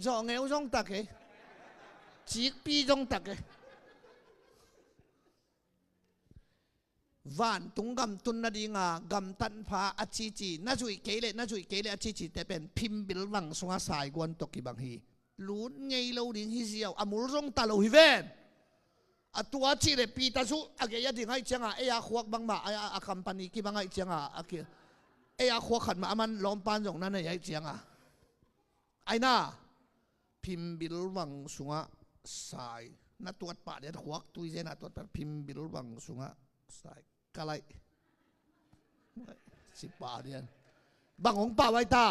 จองเอวจงตักเกจิกปีจงตักเกวันตุงกำตุนนาดีงากำตันผ้าอาชีจีน่าจุยเกเลอาชีจีแต่เป็นพิมบิลวังสุงะสายกวนตกิบังฮีลุ้นไงเราดิ่งฮิเซียวอามุลรงตาเราฮิเวนตัวชีเลปีตาสุอาเกียดิ่งให้เจ้าเอียขวกบังมาอาคัมปานีกี่บังให้เจ้าอาเกียเอียขวกขันมามันล้อมปานจงนั้นให้เจ้าไอ้น่าพิมบิลวังสุงะสายนัดตัวป่าเด็ดขวกตุยเจนัดตัวป่าพิมบิลวังสุงะสายกะไรสิป่าเดียนบังของป่าไว้ตา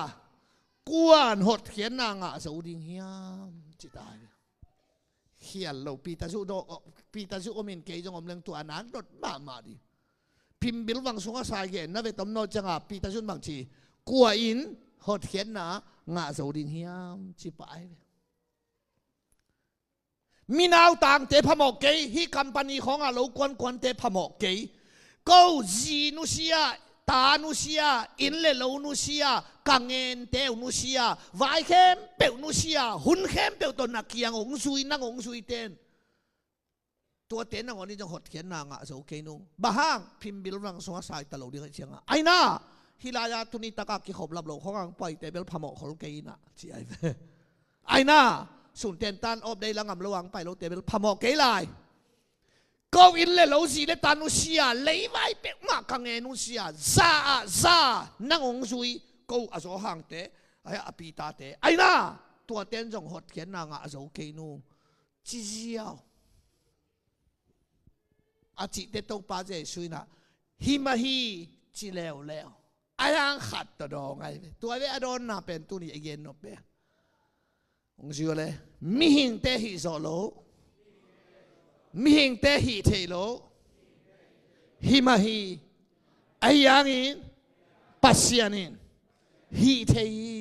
กวนหดเขียนนางสูดิ่งเฮียมจิตายเขียนเราปีตาสุโดปีตาสุอมินเกยจงอมเลี้ยงตัวนั้นรถบ้ามาดิพิมบิลวังสุงะสายเกนนั่นเป็นตำนานจังปีตาสุบางทีกวนอินหดเขียนงาสูดิ่งเฮียมจิตายมีนาวต่างเตพหมอกเกยฮีคัมปานีของเรากวนเตพหมอกเกยก็จีนุเซียตานุเซียอินเลโลนุเซียกังเงินเตวนุเซียวายเข้มเปวนุเซียหุ่นเข้มเปวตัวนักเกียงองซุยนั่งองซุยเต้น ตัวเต็นน่ะวันนี้จะหดเขียนนางอ่ะโซเกนุงบ้าห้างพิมพ์บิลวังสวาสายตลอดดีกันเชียงอ่ะไอ้น่าฮิลายาตุนิตะกากิขบลับโลกของอังปล่อยแต่เบลพามอของลูกเกยิน่ะเชียไอ้น่าสุนเต็นตันอบได้ละงำระวังไปโลกแต่เบลพามอเกยไลก็อินเล่โลซีเล่ตันุเสียเลยไว้เป็กมากกังเงินุเสียซานั่งองซุยกูอาโซห่างเตะไอ้อภิตาเตะไอ้น่าตัวเต็นจงหดเขียนนางอ่ะโซเกนุงจีเจียวอาจิตเตตกปาเจสุยนะฮิมาฮีจิเลวเลวอายังขัดตัวดองไงตัวเวอดอนน่ะเป็นตัวนี้เองนบเบองจิวเลยมิหิงเตหิโซโลมิหิงเตหิเทโลฮิมาฮีอายังอินปัสยานินฮิเทยี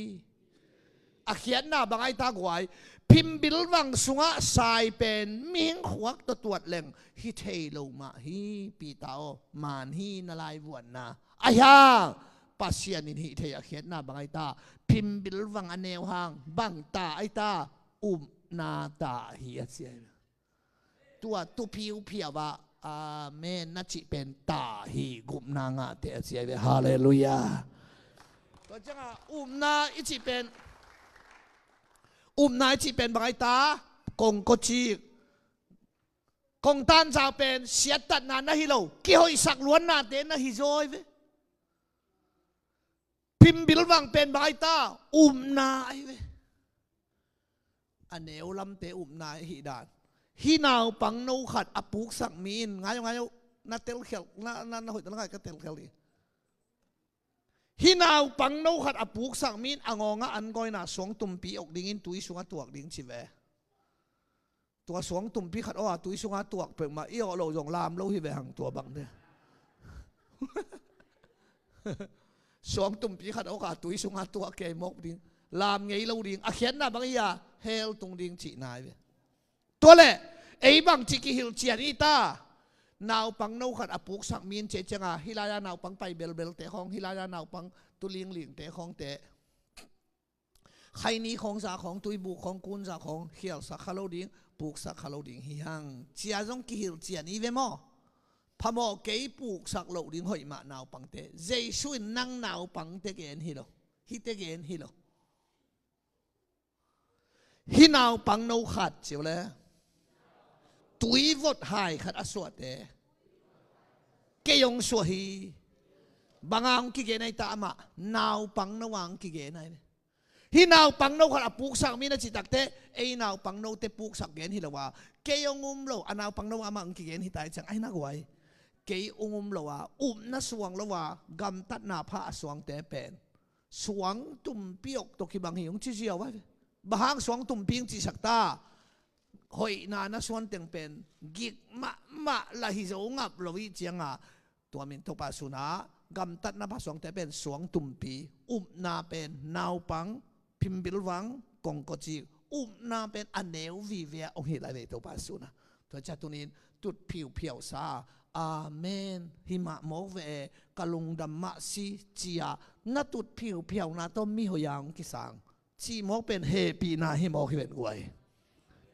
อาเขียนน่ะบางไอ้ตากวยพิมบิลวังสุงะสายเป็นมิงขวักตัวเล่งฮิเทโลมาฮิปีตาโอมานฮินาลายวนนาอายังปัสยานินฮิเทยเขียนน่ะบางไอ้ตาพิมบิลวังอันแนวหางบังตาไอ้ตานาตาฮิอาเซียตัวผิวเพียวว่าอาเมนนัจิเป็นตาฮิกุมนางะเตอาเซียฮาเลลูยาตัวจังนาอิจิเป็นนายที่เป็นบางไอตากงกจีกงตันจะเป็นเสียตัดนานนะฮิโลกี่หอยสักล้วนนาเดนนะฮิโซยเวพิมบิลวังเป็นบางไอตานายเวอันเนวลำเตนายฮิดานฮินาวปังโนขัดอปุกสักมีนง่ายนาเตลเขลนาหอยตะลายก็เตลเขลฮินาวปังโนขัดอปุกสักมีนอ่างงะอันก้อยน่ะสวงตุ่มปีออกดิ่งตุยสวงตัวดิ่งชิเวตัวสวงตุ่มปีขัดตุยสวงตัวเปิดมาอีอโลยงลามโลฮิเวหังตัวบังเนี่ยสวงตุ่มปีขัดตุยสวงตัวเกยมกดิ่งลามไงโลดิ่งอาเขียนน่ะบางอย่างเฮลตรงดิ่งจีนายเวตัวเล่ไอ้บางจิกิฮิลเจียนิตานาวปังโนขัดอปุกสักมีนเจจังฮิลายานาวปังไปเบลเตะของฮิลายานาวปังตุลิงหลิงเตะของเตะใครนี้ของสาของตุยบุกของกุนสาของเขียวสักขะโลดิงปุกสักขะโลดิงฮิฮังเจียจงกิฮิลเจียนี่เวมอพะโมเกยปุกสักโลดิงหอยมานาวปังเตะเจสุนนั่งนาวปังเตะเกนฮิโลฮิเตเกนฮิโลฮินาวปังโนขัดเจียวเลยตุยวดหายขัดอสวดเตะเกยงสวฮีบางอังกิเกนไอตามะนาวปังนวังกิเกนไอฮินาวปังนวขัดอปุกสักมีนจิตักเตไอนาวปังนวเตปุกสักเกนฮิลาวาเกยงโลอันนาวปังนวามังกิเกนฮิตายจังไอนักไว้เกยงโลวานัสวงโลวากำตัดนาพระสวงเตเป็นสวงตุ่มเปียกตกิบังหิงจิเจียวไว้บางสวงตุ่มเปียงจิสักตาหอยนานัสวนเต็งเป็นกิกมะละฮิโซงับโลวิเจียงตัวมินทบาสุนากำตัดนาพระสวงแต่เป็นสวงตุ่มปีนาเป็นนาวปังพิมบิลวังกงกจีนาเป็นอันเนววิเวียองหิลาเวทบาสุนาตัวจัตุนินตุดผิวเพียวซาอาเมนหิมะโมเวกลุงดัมมะซีจียนาตุดผิวเพียวนาต้องมีหอยางกิสังจีโมเป็นเฮปีนาหิโมกิเป็นไว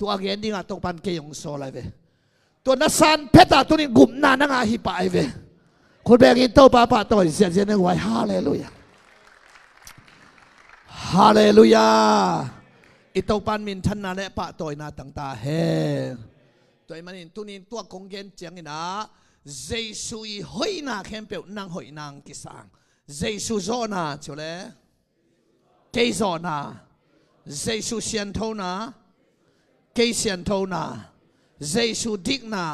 ตัวเกนดิ้งตกปันเกยงโซไลเวตัวนัสันเพตาตัวนี้กุมนานังอาฮิปายเวคนแบกินโตปาปาตัวเสียเจนไว้ฮาเลลูยาฮาเลลูยาอิโตปันมินทันนาเลปะตัวนาต่างตาเฮตัวมันอินตัวนี้ตัวคงเกนเจียงนะเจสุยหอยนาเข้มเปียวนางหอยนางกิสังเจสุโซนาเจ้าเล่เกยโซนาเจสุเซียนโทนาเกยเซียนโทนาเจสุดิกนา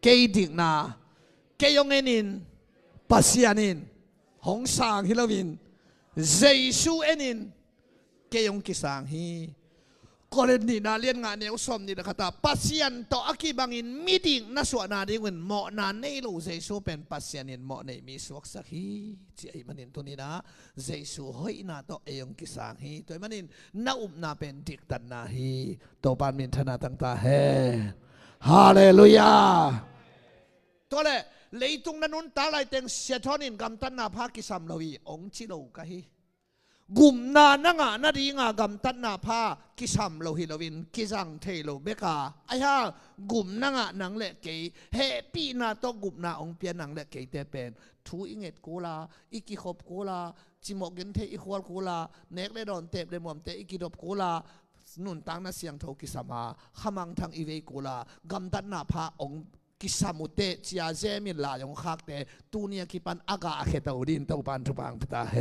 เกยดิกนาเกยองเงินินปัสยานินหงสางฮิลาวินเจสุเอนินเกยองกิสังฮีกรณีนาเลียนงานเนวสมนี่นะครับแต่ปัสยันต่ออากิบังอินมีดิ่งนัสวนาดิ่งเหมือนเหมาะนานในลูเจสุเป็นปัสยันินเหมาะในมีสวกสักฮีที่ไอ้มันอินตัวนี้นะเจสุหอยนาต่อเอยองกิสังฮีตัวมันอินนานาเป็นดิกตันนาฮีตัวปานมินธนาต่างตาเฮฮาเลลูยาตัวเลยเลยตรงนั้นนุนตาลายเต็งเสียทอนินกำตันนาภากิสัมลวีองจิโลกะฮี กุมนานังนาดีงากำตัดนาพากิสามโลฮิโลวินกิจังเทโลเบกาไอ้ฮะกุมนังนังเล็กเกยเฮปีนาโตกุมนาองเปียนังเล็กเกยเตเป็นทูอิงเอ็ดกูลาอิกิขบกูลาจิมอกเกนเทอิควอลกูลาเนกเลดอนเตบเลมอมเตอิกิดบกูลานุนตังนาเสียงโทกิสามาขมังทางอีเวกูลากำตัดนาพาองกิสามุเตจีอาเจมิลลายองคักเตตูเนียกิปันอากาเขตเอาดินเต้าปันทุบังพิตาเฮ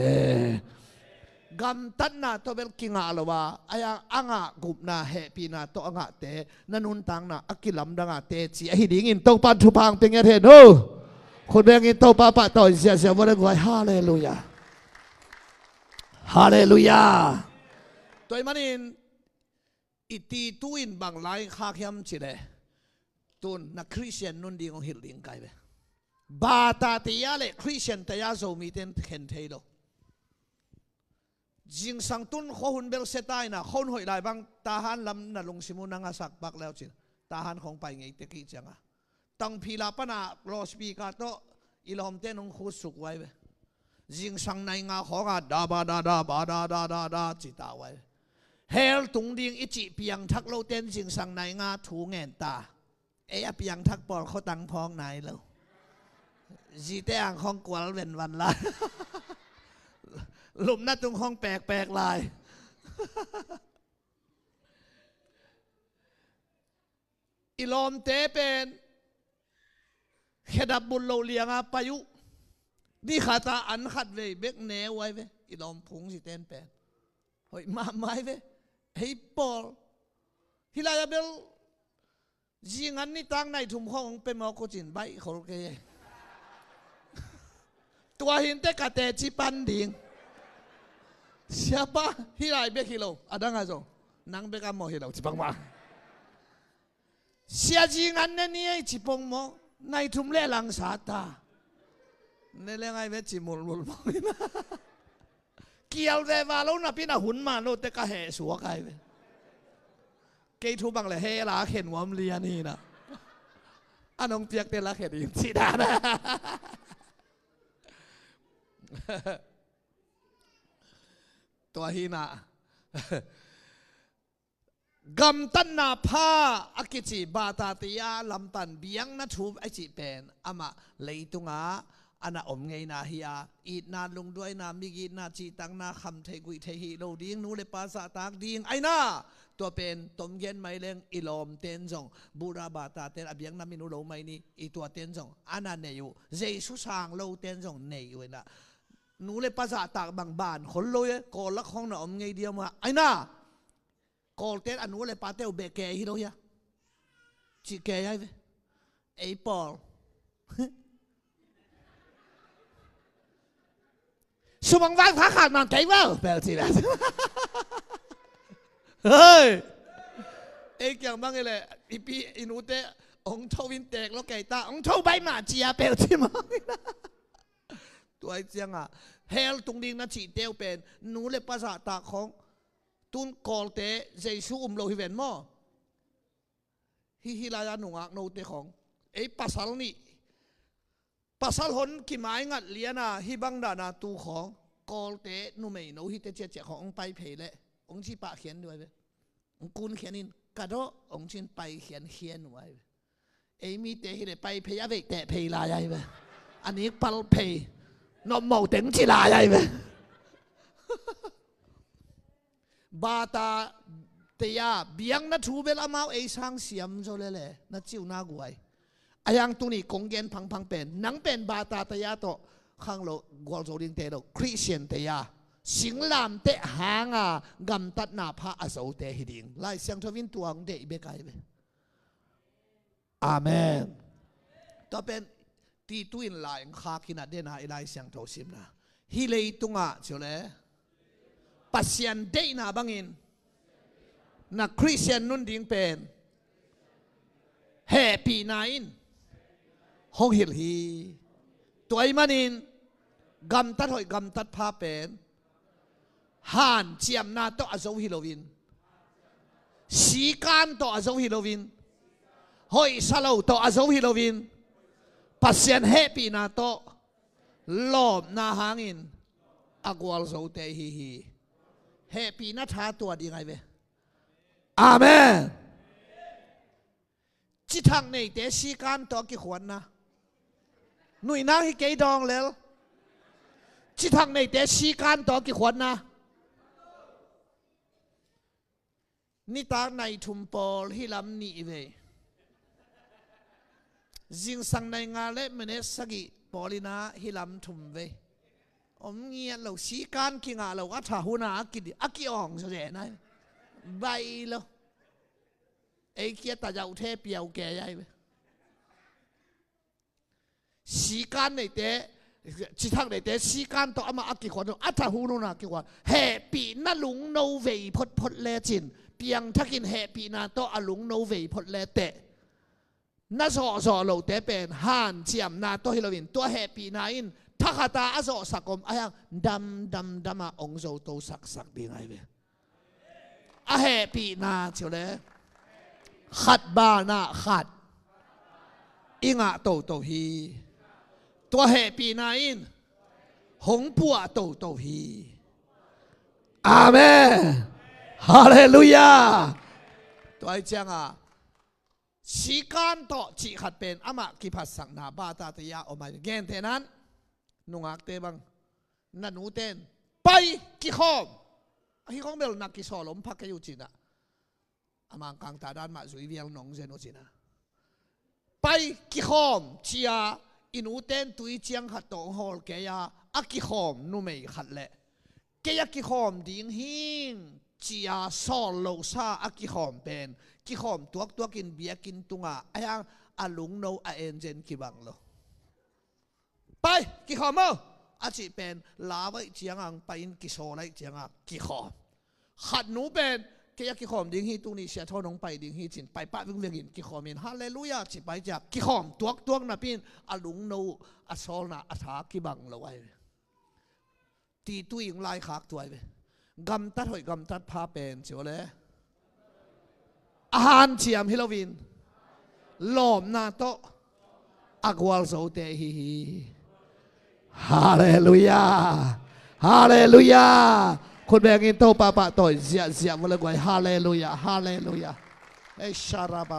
กำตัดนาตัวเบลกิงอาลวะไอ้อ่างกุบนาเฮปีนาตัวอ่างเตนันุนตังนาอักิลัมดังเตจีไอ้ดิ่งอินตัวปันทุบังเป็นไงเห็นโอ้คนเบงอินตัวป้าป้าต่อเสียเสียวันกวยฮาเลลูยาฮาเลลูยาตัวมันอินอิตีตุอินบางไลข้าเข้มจิเลตุนนักคริสเตียนนุนดีของฮิลลิงไกเบบาตาติยาเลคริสเตียนแต่ยาโซมีเต็นเข็นเทโลจิงสังตุนข้อหุ่นเบลเซตายนะคนหอยได้บางตาหันลำน่ะลงสิมุนังอาสักปักแล้วจิตาหันของไปไงตะกี้จังอ่ะตั้งพีลาปนาโรสปีกาโตอิลอมเตนงคุสุกไว้เบจิงสังในงาของอ่ะดาบาดาดาบาดาดาดาดาจิตาไว้เฮลตุงดิงอิจิเปียงทักโลเตนจิงสังในงาถูเงินตาเอ้เปียงทักปอนเขาตังพองไหนแล้วจีเตอังของกวลเว้นวันละหลุมหน้าตรงห้องแปลกลายอิลอมเตเป็นเขดับบุญโลเลียงอาปายุนี่ขาตาอันขัดเวเบกเนวไว้เวอิลอมพงสิเตนเป็นเฮ้ยมาไม้เวเฮ้ยปอลฮิลายาเบลยิงอันนี้ตั้งในถุงห้องเป็นมอโคจินใบเขาเกยตัวหินเตกะเตจิปันดิงsiapa hilai bek hilo ada nggak so nang bek amo hilo cipang ma sia jingan ne cipong mo nai tum le lang sata ne le ngai ve cimul mul mo kial ve va lo na pina hun ma lo te ka he suwa kai ve ke thu bang le he la khen wam lia ni na anong piak te la khen yin si da naตัวฮีน่ะกำตันนาพาอากิจิบาตาติยาลำตันเบียงนัทูไอจิเป็นอามาเลยตุงาอันอมไงนาฮิยาอีดนาลงด้วยนามิกีนาจีตังนาคำเทกุยเทฮิโลดิ้งนูเลปาสะตากดิ้งไอนาตัวเป็นตมเย็นไม่เลงอิลอมเตนจงบูราบาตาเตนอเบียงนามินูโลไม่นี่อีตัวเตนจงอันนั้นเนยูเจสุสางโลเตนจงเนยูนะนูเลยภาษาตากบางบ้านคนลอยกอลละห้องน่ะอมไงเดียวมาไอ้น่ะกอลเต้นอนุเลยปาเต้าเบกแกฮิโรยะจีแกยัยเว้ไอ้ปอลสมองว่างพักขาดมันใจว่าแปลว่าที่แบบเฮ้ยไอ้อย่างบ้างเลยอีปีอินูเต้องเท่าวินแตกแล้วไก่ตาองเท่าใบหมาจีอาแปลว่าที่มั้งตัวไอ้เจียงอ่ะเฮลตรงนี้นะจีเตียวเป็นนูเลยภาษาตาของตุนกอลเตะเจสูโลหิเวนมอฮิลายาหนุ่งอักโนเตของไอ้ภาษานี้ภาษาหนกี่หมายงัดเลียนะฮิบังดานาตูของกอลเตะนูไม่โนฮิเตเจเจขององไปเพลองชีปะเขียนด้วยเว้องกุนเขียนินกระโดองชินไปเขียนไว้ไอ้มีเตะฮิเลไปเพยาเวกแตะเพลายเว้อันนี้ปัลเพนอมเมาเต็งจีลายเว้บาตาเตียเบียงนัทูเบลอามาไอช่างเสียมโจเลเล่นัจิวน่ากวยอายังตุนี่กงเกนพังเป็นนังเป็นบาตาเตียโตข้างโลกวลโจดิงเตโลคริสเตียนเตียสิงลามเตะหางากำตัดนาพระอโศเตหิดิงไล่เสียงทวินตัวของเดอิเบกายเวอาเมนต่อเป็นที่ตุอินลายข้ากินาเดนาไอไลเสียงโทซิมนะฮิเลยตุงะเฉลยปัสยันเดนาบังอินนักคริสเตียนนุ่นดิ้งเป็นแฮปปี้ไนน์ห้องฮิลฮีตัวไอ้มันอินกำตัดหอยกำตัดพาเป็นห่านเจียมนาโตอาโซฮิโลวินสีการโตอาโซฮิโลวินหอยสโลโตอาโซฮิโลวินปัสยันแฮปปี้นาโตลมนาหางอินอากวลโซเตฮีฮี happy na tha tua đi ngay về Amen. chỉ thằng này để sĩ can to cái khoản na nuôi na hi cái dong lel chỉ thằng này để sĩ can to cái khoản na ni ta này thum pol hi lam ni về riêng sang này ngà lệ mình sagi polina hi lam thum về ông nghe lâu sĩ can kia ngà lâu ắt hù na aki ong sao vậy này bay lo ấy kia ta giàu thế biểu kẻ vậy sĩ can này thế chỉ thằng này thế sĩ can to ama aki khoan ắt hù na kia khoan happy na lung nâu về phật lệ chín piang thakin happy na to alung no ve phot le te na zo lo te pen han chiam na to hilowin to happy na in thakata azo sakom ayang dam a ong zo to sak đi ngay về a happy na chole khat ba na khat inga to hi to happy na in hong pua to hi Amen. Hallelujah. tôi chăng à sĩ can to chỉ khát bên ama kỳ phát sang na ba ta thì ya omai gen thế nan nung ác thế bang na nu tên bay kỳ khom hi khom bel na kỳ so lom phak cái gì na amang kang ta dan ma zui viang nong zen o china bay kỳ khom chia inu tên tui chiang khát tong hol ke ya a kỳ khom nu mei khát lệ ke ya kỳ khom ding hing chia solo sa aki khom pen ki khom tuak in biakin tunga ayang alung no a enjen ki bang lo pai ki khom mo a chi pen la vai chiang ang pain ki so lai chiang a ki khom khat nu pen ke ki khom ding hi tu ni sia thonong pai ding hi chin pai pa ving in ki khom in hallelujah chi pai ja ki khom tuak na pin alung no a sol na a tha ki bang lo ai ti tu ing lai khak tu ai ve gam tát hội gam tát pha pen chiu le han chiam Halloween lom na to agwal zo te hi Hallelujah. Hallelujah.คนแบงอินโตปะต่อยเสียมาเลยกว่า Hallelujah. Hallelujah. เอชาราบา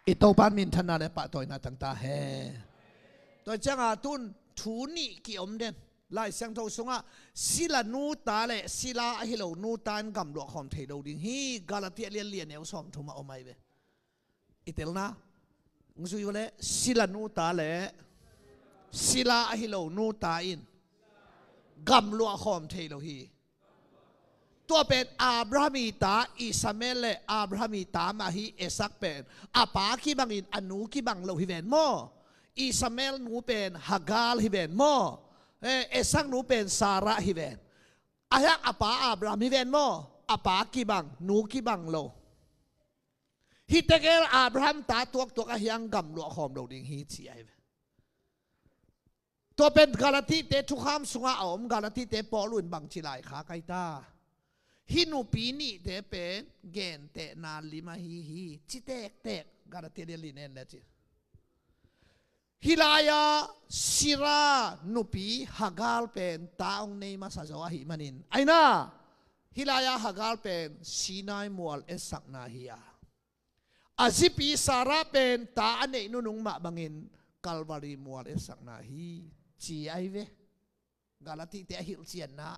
อิโตปานมินทนาเลยปะต่อยนาตั้งตาแฮตัวจังอาตุนทูนี่กี่อมเด่นไล่เสียงโทสงะศิลานูตาเลศิลาฮิโลนูตานกำหลวงของเทโดดิงฮีกาลาเตียเลียนเอวสอมทุมาอมัยเวอิเตลนะงซุยเลศิลานูตาเลศิลาฮิโลนูตาอินกำหลวงของเทโดฮีตัวเป็นอับรามิตาอิสมาเอลอับรามิตามาฮีเอซักเป็นอาปาคีบังอินอนูคีบังโลฮิเวนโมอิสมาเอลนูเป็นฮากาลฮิเวนโมเอซักนูเป็นซาระฮิเวนอายักอาปาอับรามฮิเวนโมอาปากีบังนูกีบังโลฮิตเกลอับรามตาตัวอายังกำลัวหอมโดดิงฮิจีไอตัวเป็นกาลาติเตทุกคำสุงอาอมกาลาติเตปอลุนบังชิลายขาไกตาฮินูปีนี่เตเป็นเกนเตนาลิมาฮิจิเตกกาลาติเดลินเอนเลจิฮิลายาศิรานุปีฮักาลเป็นตาองเนมาสะจวะหิมันินไอน่าฮิลายาฮักาลเป็นซีนายมัวลเอสักนาฮิยาอาซิปีสาระเป็นตาอันเนนุนุงมะบังอินกัลวารีมัวลเอสักนาฮิจีไอเวกาลาติเตฮิลเซียนนะ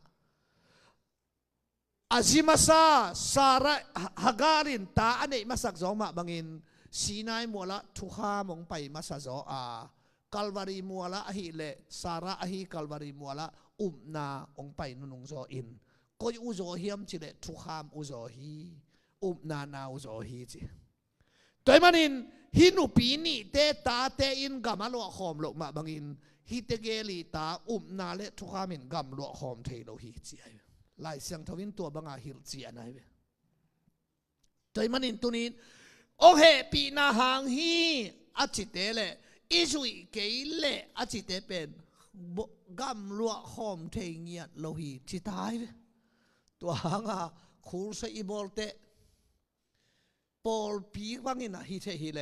อาซิมาซาสาระฮักาลินตาอันเนมาสักจอมะบังอินสีนายมัวละทุกขามองไปมาสะจออากัลวารีมัวละอหิเลสาระอหิกัลวารีมัวละนาองไปนุนงโจอินก็อุโจเฮียมจิเลทุกขามอุโจฮีนาอุโจฮีจิตัวมันอินฮินุปีนี่เตตาเตอินกัมลวะขอมโลมาบังอินฮิเตเกลีตานาเลทุกขามินกัมลวะขอมเทโลฮีจิไล่เสียงทวินตัวบังอาฮิลจีอันไหนเวตัวมันอินตัวนี้โอเฮปีนาหางฮีอาจิเตเลอิจุยเกเลอาจิเตเป็นกัมลัวหอมเทียนโลหิจิตายตัวหางอ่ะคูลเซอีบอลเตปอลปีบังอินะฮิเทฮิเล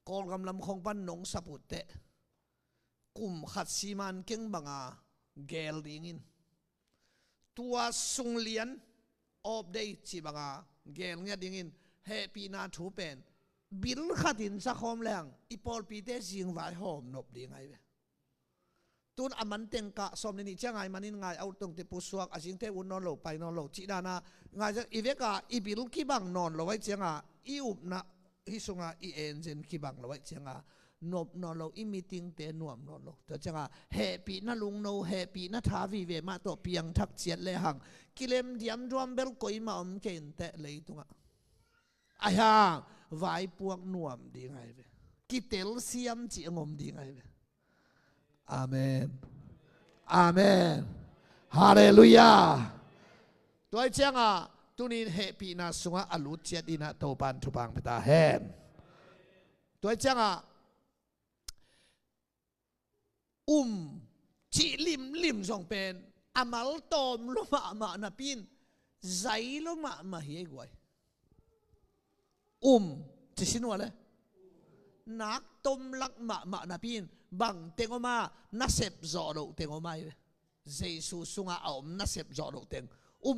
กอลกำลังของปันนงสปุตเตกุมขัดซีมันเก่งบังอ่ะเกลดิงิน tua sung lian of day chi banga gel nga dingin happy na thu pen bil khatin sa khom lang ipol pi te jing vai hom nop ding ai tun aman teng ka som ni changai manin ngai au tong te pusuak asing te un non lo pai non lo chi na ngai ja iveka ibil ki bang non lo wai changa I up na hi sunga I engine ki bang lo wai changa nop non lo I meeting te nuam non lo to changa happy na lung no happy na tha vi ve ma to piang thak chiat le hang kilem diam drum bel koi ma om ken te le tunga ai hang vai puak nuam ding ai ve ki tel siam chi ngom ding ai ve Amen. Amen. Hallelujah. Tôi chăng tunin happy na sunga alut chet ina topan tupang peta hen. Tôi chăng chỉ lim song pen amal tom lo ma na pin zai lo ma hi guai. Chỉ xin wale. Nak tom lak ma na pin bang tengoma nasep zo do tengomai Jesu sunga om nasep zo do teng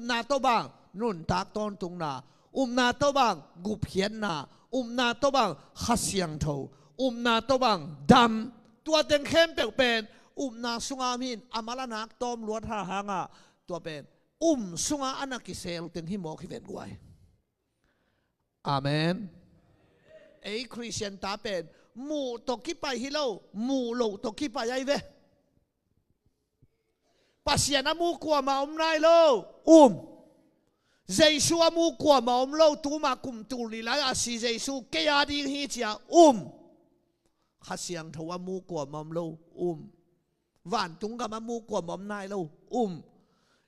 na to bang nun tak ton tung na na to bang gup hian na na to bang khasiang tho na to bang dam tua teng khem pe pen na sunga min amala nak tom luat ha hanga tua pen sunga anakisel teng hi mo ki ven guai Amen ei Christian ta pen mu to ki pai hi lo mu lo to ki pai ai ve pasiana mu kwa ma om nai lo Jesu mu kwa ma om lo tu ma kum tu li la si Jesu ke ya ding hi chia khasiang thawa mu kwa ma om lo van tung ga ma mu kwa ma om nai lo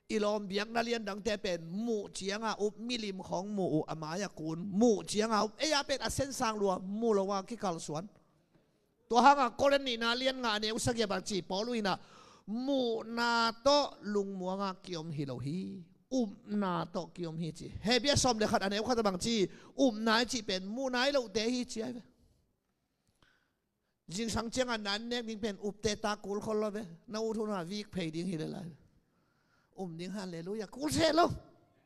ilom biak na lian dang te pen mu chianga milim khong mu amaya kun mu chianga e ya pet asen sang lua mu lo wa ki kal suan to hanga kolen ni na lian nga ne usagya ba chi poluina mu na to lung muanga kiom hilo hi na to kiom hi chi he bia som le khat ane khat bang chi nai chi pen mu nai lo te hi chi ai jing sang chenga nan nek ding pen te ta kul khol lo ve na u thuna week pay ding hi le lai ding hallelujah kul se lo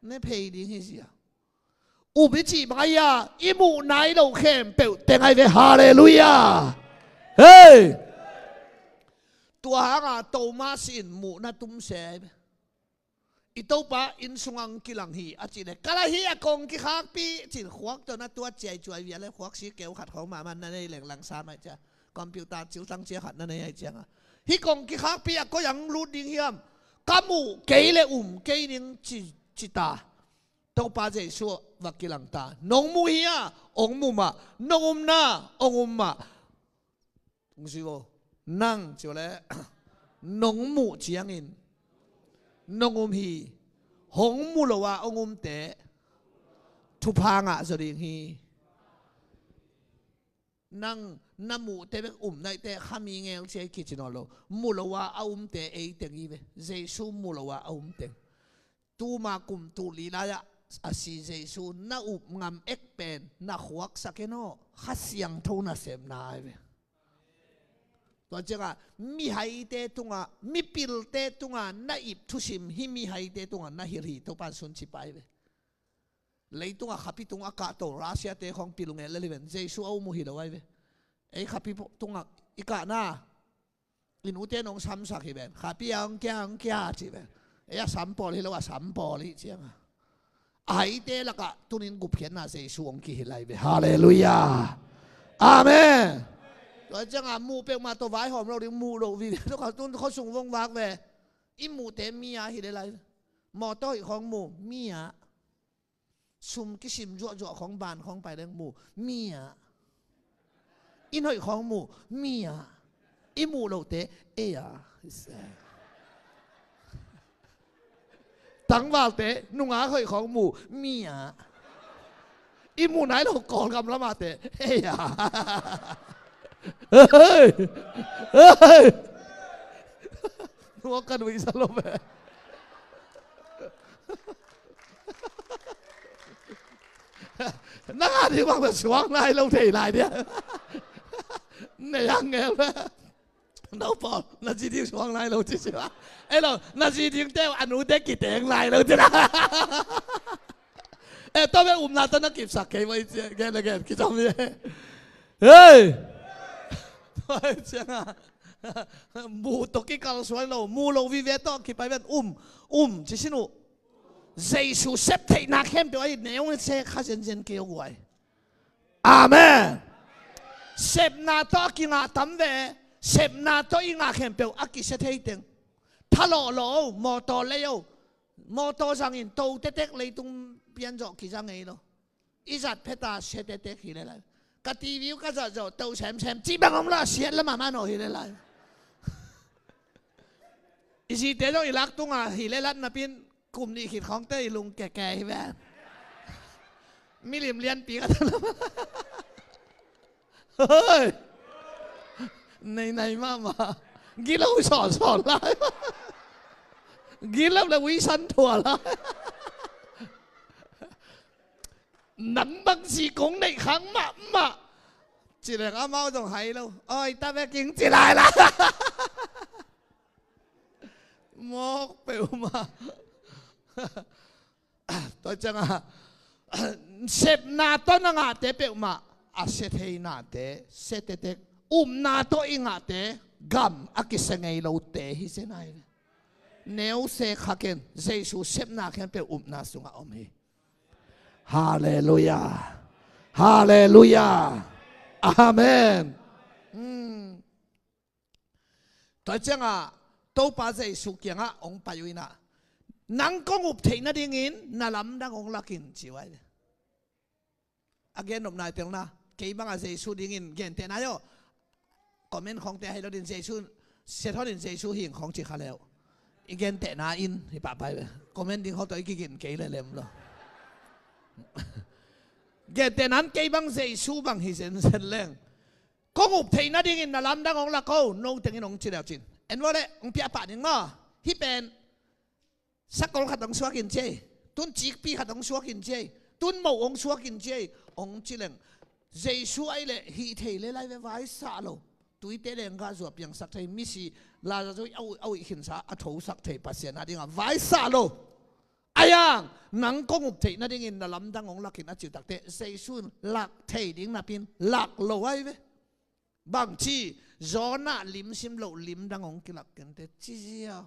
ne pay ding hi sia bi chi ba ya I mu nai lo khem pe teng ai ve hallelujah hey tua hanga Thomas in mu na tum se ito pa in sungang kilang hi achine kala hi akong ki khak pi chin khuak to na tua chai chuai wi le khuak si keu khat khong ma man na nei leng lang sa mai cha computer chiu sang che khat na nei ai chang hi kong ki khak pi ko yang lu ding hiam kamu ke le ke ning chi ta to pa je su wa kilang ta nong mu hi ong mu ma nong na ong ma Ngsiwo nang chiu le nong mu chiang in nong hi hong mu lo wa ong te thu pa nga zo ding hi nang namu te nai te khami ngel che ki chino lo mu lo wa te e te gi ve Jesu mu lo wa te tu ma kum tu li la ya asi Jesu na ngam ek pen na khuak sakeno khasiang tho na sem na ve to changa mi hai te tunga mi pil te tunga na ip thusim hi mi hai te tunga na hiri to pan sun chi pai ve lei tunga khapi tunga ka to Russia te khong pilunge leleven Jesu au mu hi lo ai ve ei khapi tunga ika na inu te nong sam sak hi ben khapi ang kya chi ben e sam pol hi lo wa sam pol hi chianga ai te la ka tunin gu phian na Jesu ong ki hi lai ve hallelujah amen rồi chẳng mu pe ma to vai hom lo ding mu lo vi nó có tuân khó sung vong vác về im mu te mia hi để lại mò to hi khong mu mia sum cái sim ruột khong bàn khong phải đang mu mia in hoi khong mu mia im mu lo te e tăng vào te nung á hoi khong mu mia im mu nãy lo còn cầm lắm mà te e ơi nó cần bị sao lộn về nó thì bằng xuống này lâu thì lại đi này ăn nghe đâu bỏ là chỉ tiếng xuống lại đâu chứ chứ ấy đâu là chỉ tiếng teo anh uống tết kỳ tiếng lại đâu chứ nào tôi biết nào tôi nó kịp sạc cái vậy cái này cái trong gì Hey thôi chẳng à mù tổ cái cao xuống đâu mù lâu vi vét đó kịp bài vét chỉ xin u Giêsu xếp thầy nạc hem biểu ấy nếu sẽ khá dân dân kêu gọi Amen xếp na to kia ngã tắm về xếp na to y ngã hem biểu ác kỳ sẽ thấy tiếng thà lộ mô tô leo mô tô sang in tàu tết lấy tung biến rõ kỳ sang ấy đâu ít giật phép ta sẽ tết khi lại cái tivi cái giờ rồi tàu xem chỉ bằng ông là sẽ là mà nổi lại ý gì thế rồi lạc tung à thì lại na pin cùng đi khít khóng tây lùng kẻ vậy mi liềm liên pi cái ơi này mà ghi lâu sòn lại ghi lâu là quý sân thua lại nắm bằng gì cũng này kháng mà chỉ là có mau rồi hay đâu ôi ta phải kính chỉ lại là mốc biểu mà tôi chẳng à xếp na to na ngã tế biểu mà sẽ thấy na tế sẽ tế na to y ngã tế gam cái sẽ ngay lâu tế hi sẽ này nếu sẽ khắc kiến Giêsu xếp na khen biểu na xuống ông hi Hallelujah Hallelujah Amen tôi chẳng à tôi把Giêsu kiện à ông bà yêu na nang công úp thấy na điên in na làm đang ông lạc in chịu ai again ông nói tiếng na cái bằng Giêsu điên in gen thế nào comment không thể hay là điên Giêsu sẽ thôi điên Giêsu hiện không chỉ khá leo again thế nào in thì bà bài comment điên không tới cái gen cái lại làm rồi gen thế nào cái bằng Giêsu bằng hy sinh sinh lên công úp thấy na điên in na làm đang ông lạc câu nông tiếng in ông chỉ đạo chín anh nói đấy ông bịa bạn những mà hi bên sắc con khát ông xóa kinh chế tuân chỉ pi khát ông xóa kinh chế tuân mẫu ông xóa kinh chế ông chỉ lên Giêsu ấy lệ hi thầy lệ lại với vài xa lô tuổi tế lên gà ruột biển sắc thầy misi là rồi âu hình sa à thấu sắc thầy bát sen à đi ngà vài xa lô ai à nắng công ngục thầy na đi ngin là lắm đang ông lạc kinh à chịu tắc tệ Giêsu lạc thầy đi ngà pin lạc lô ấy với bằng chi gió na lim sim lô lim đang ông kinh lạc kinh tệ chi gì à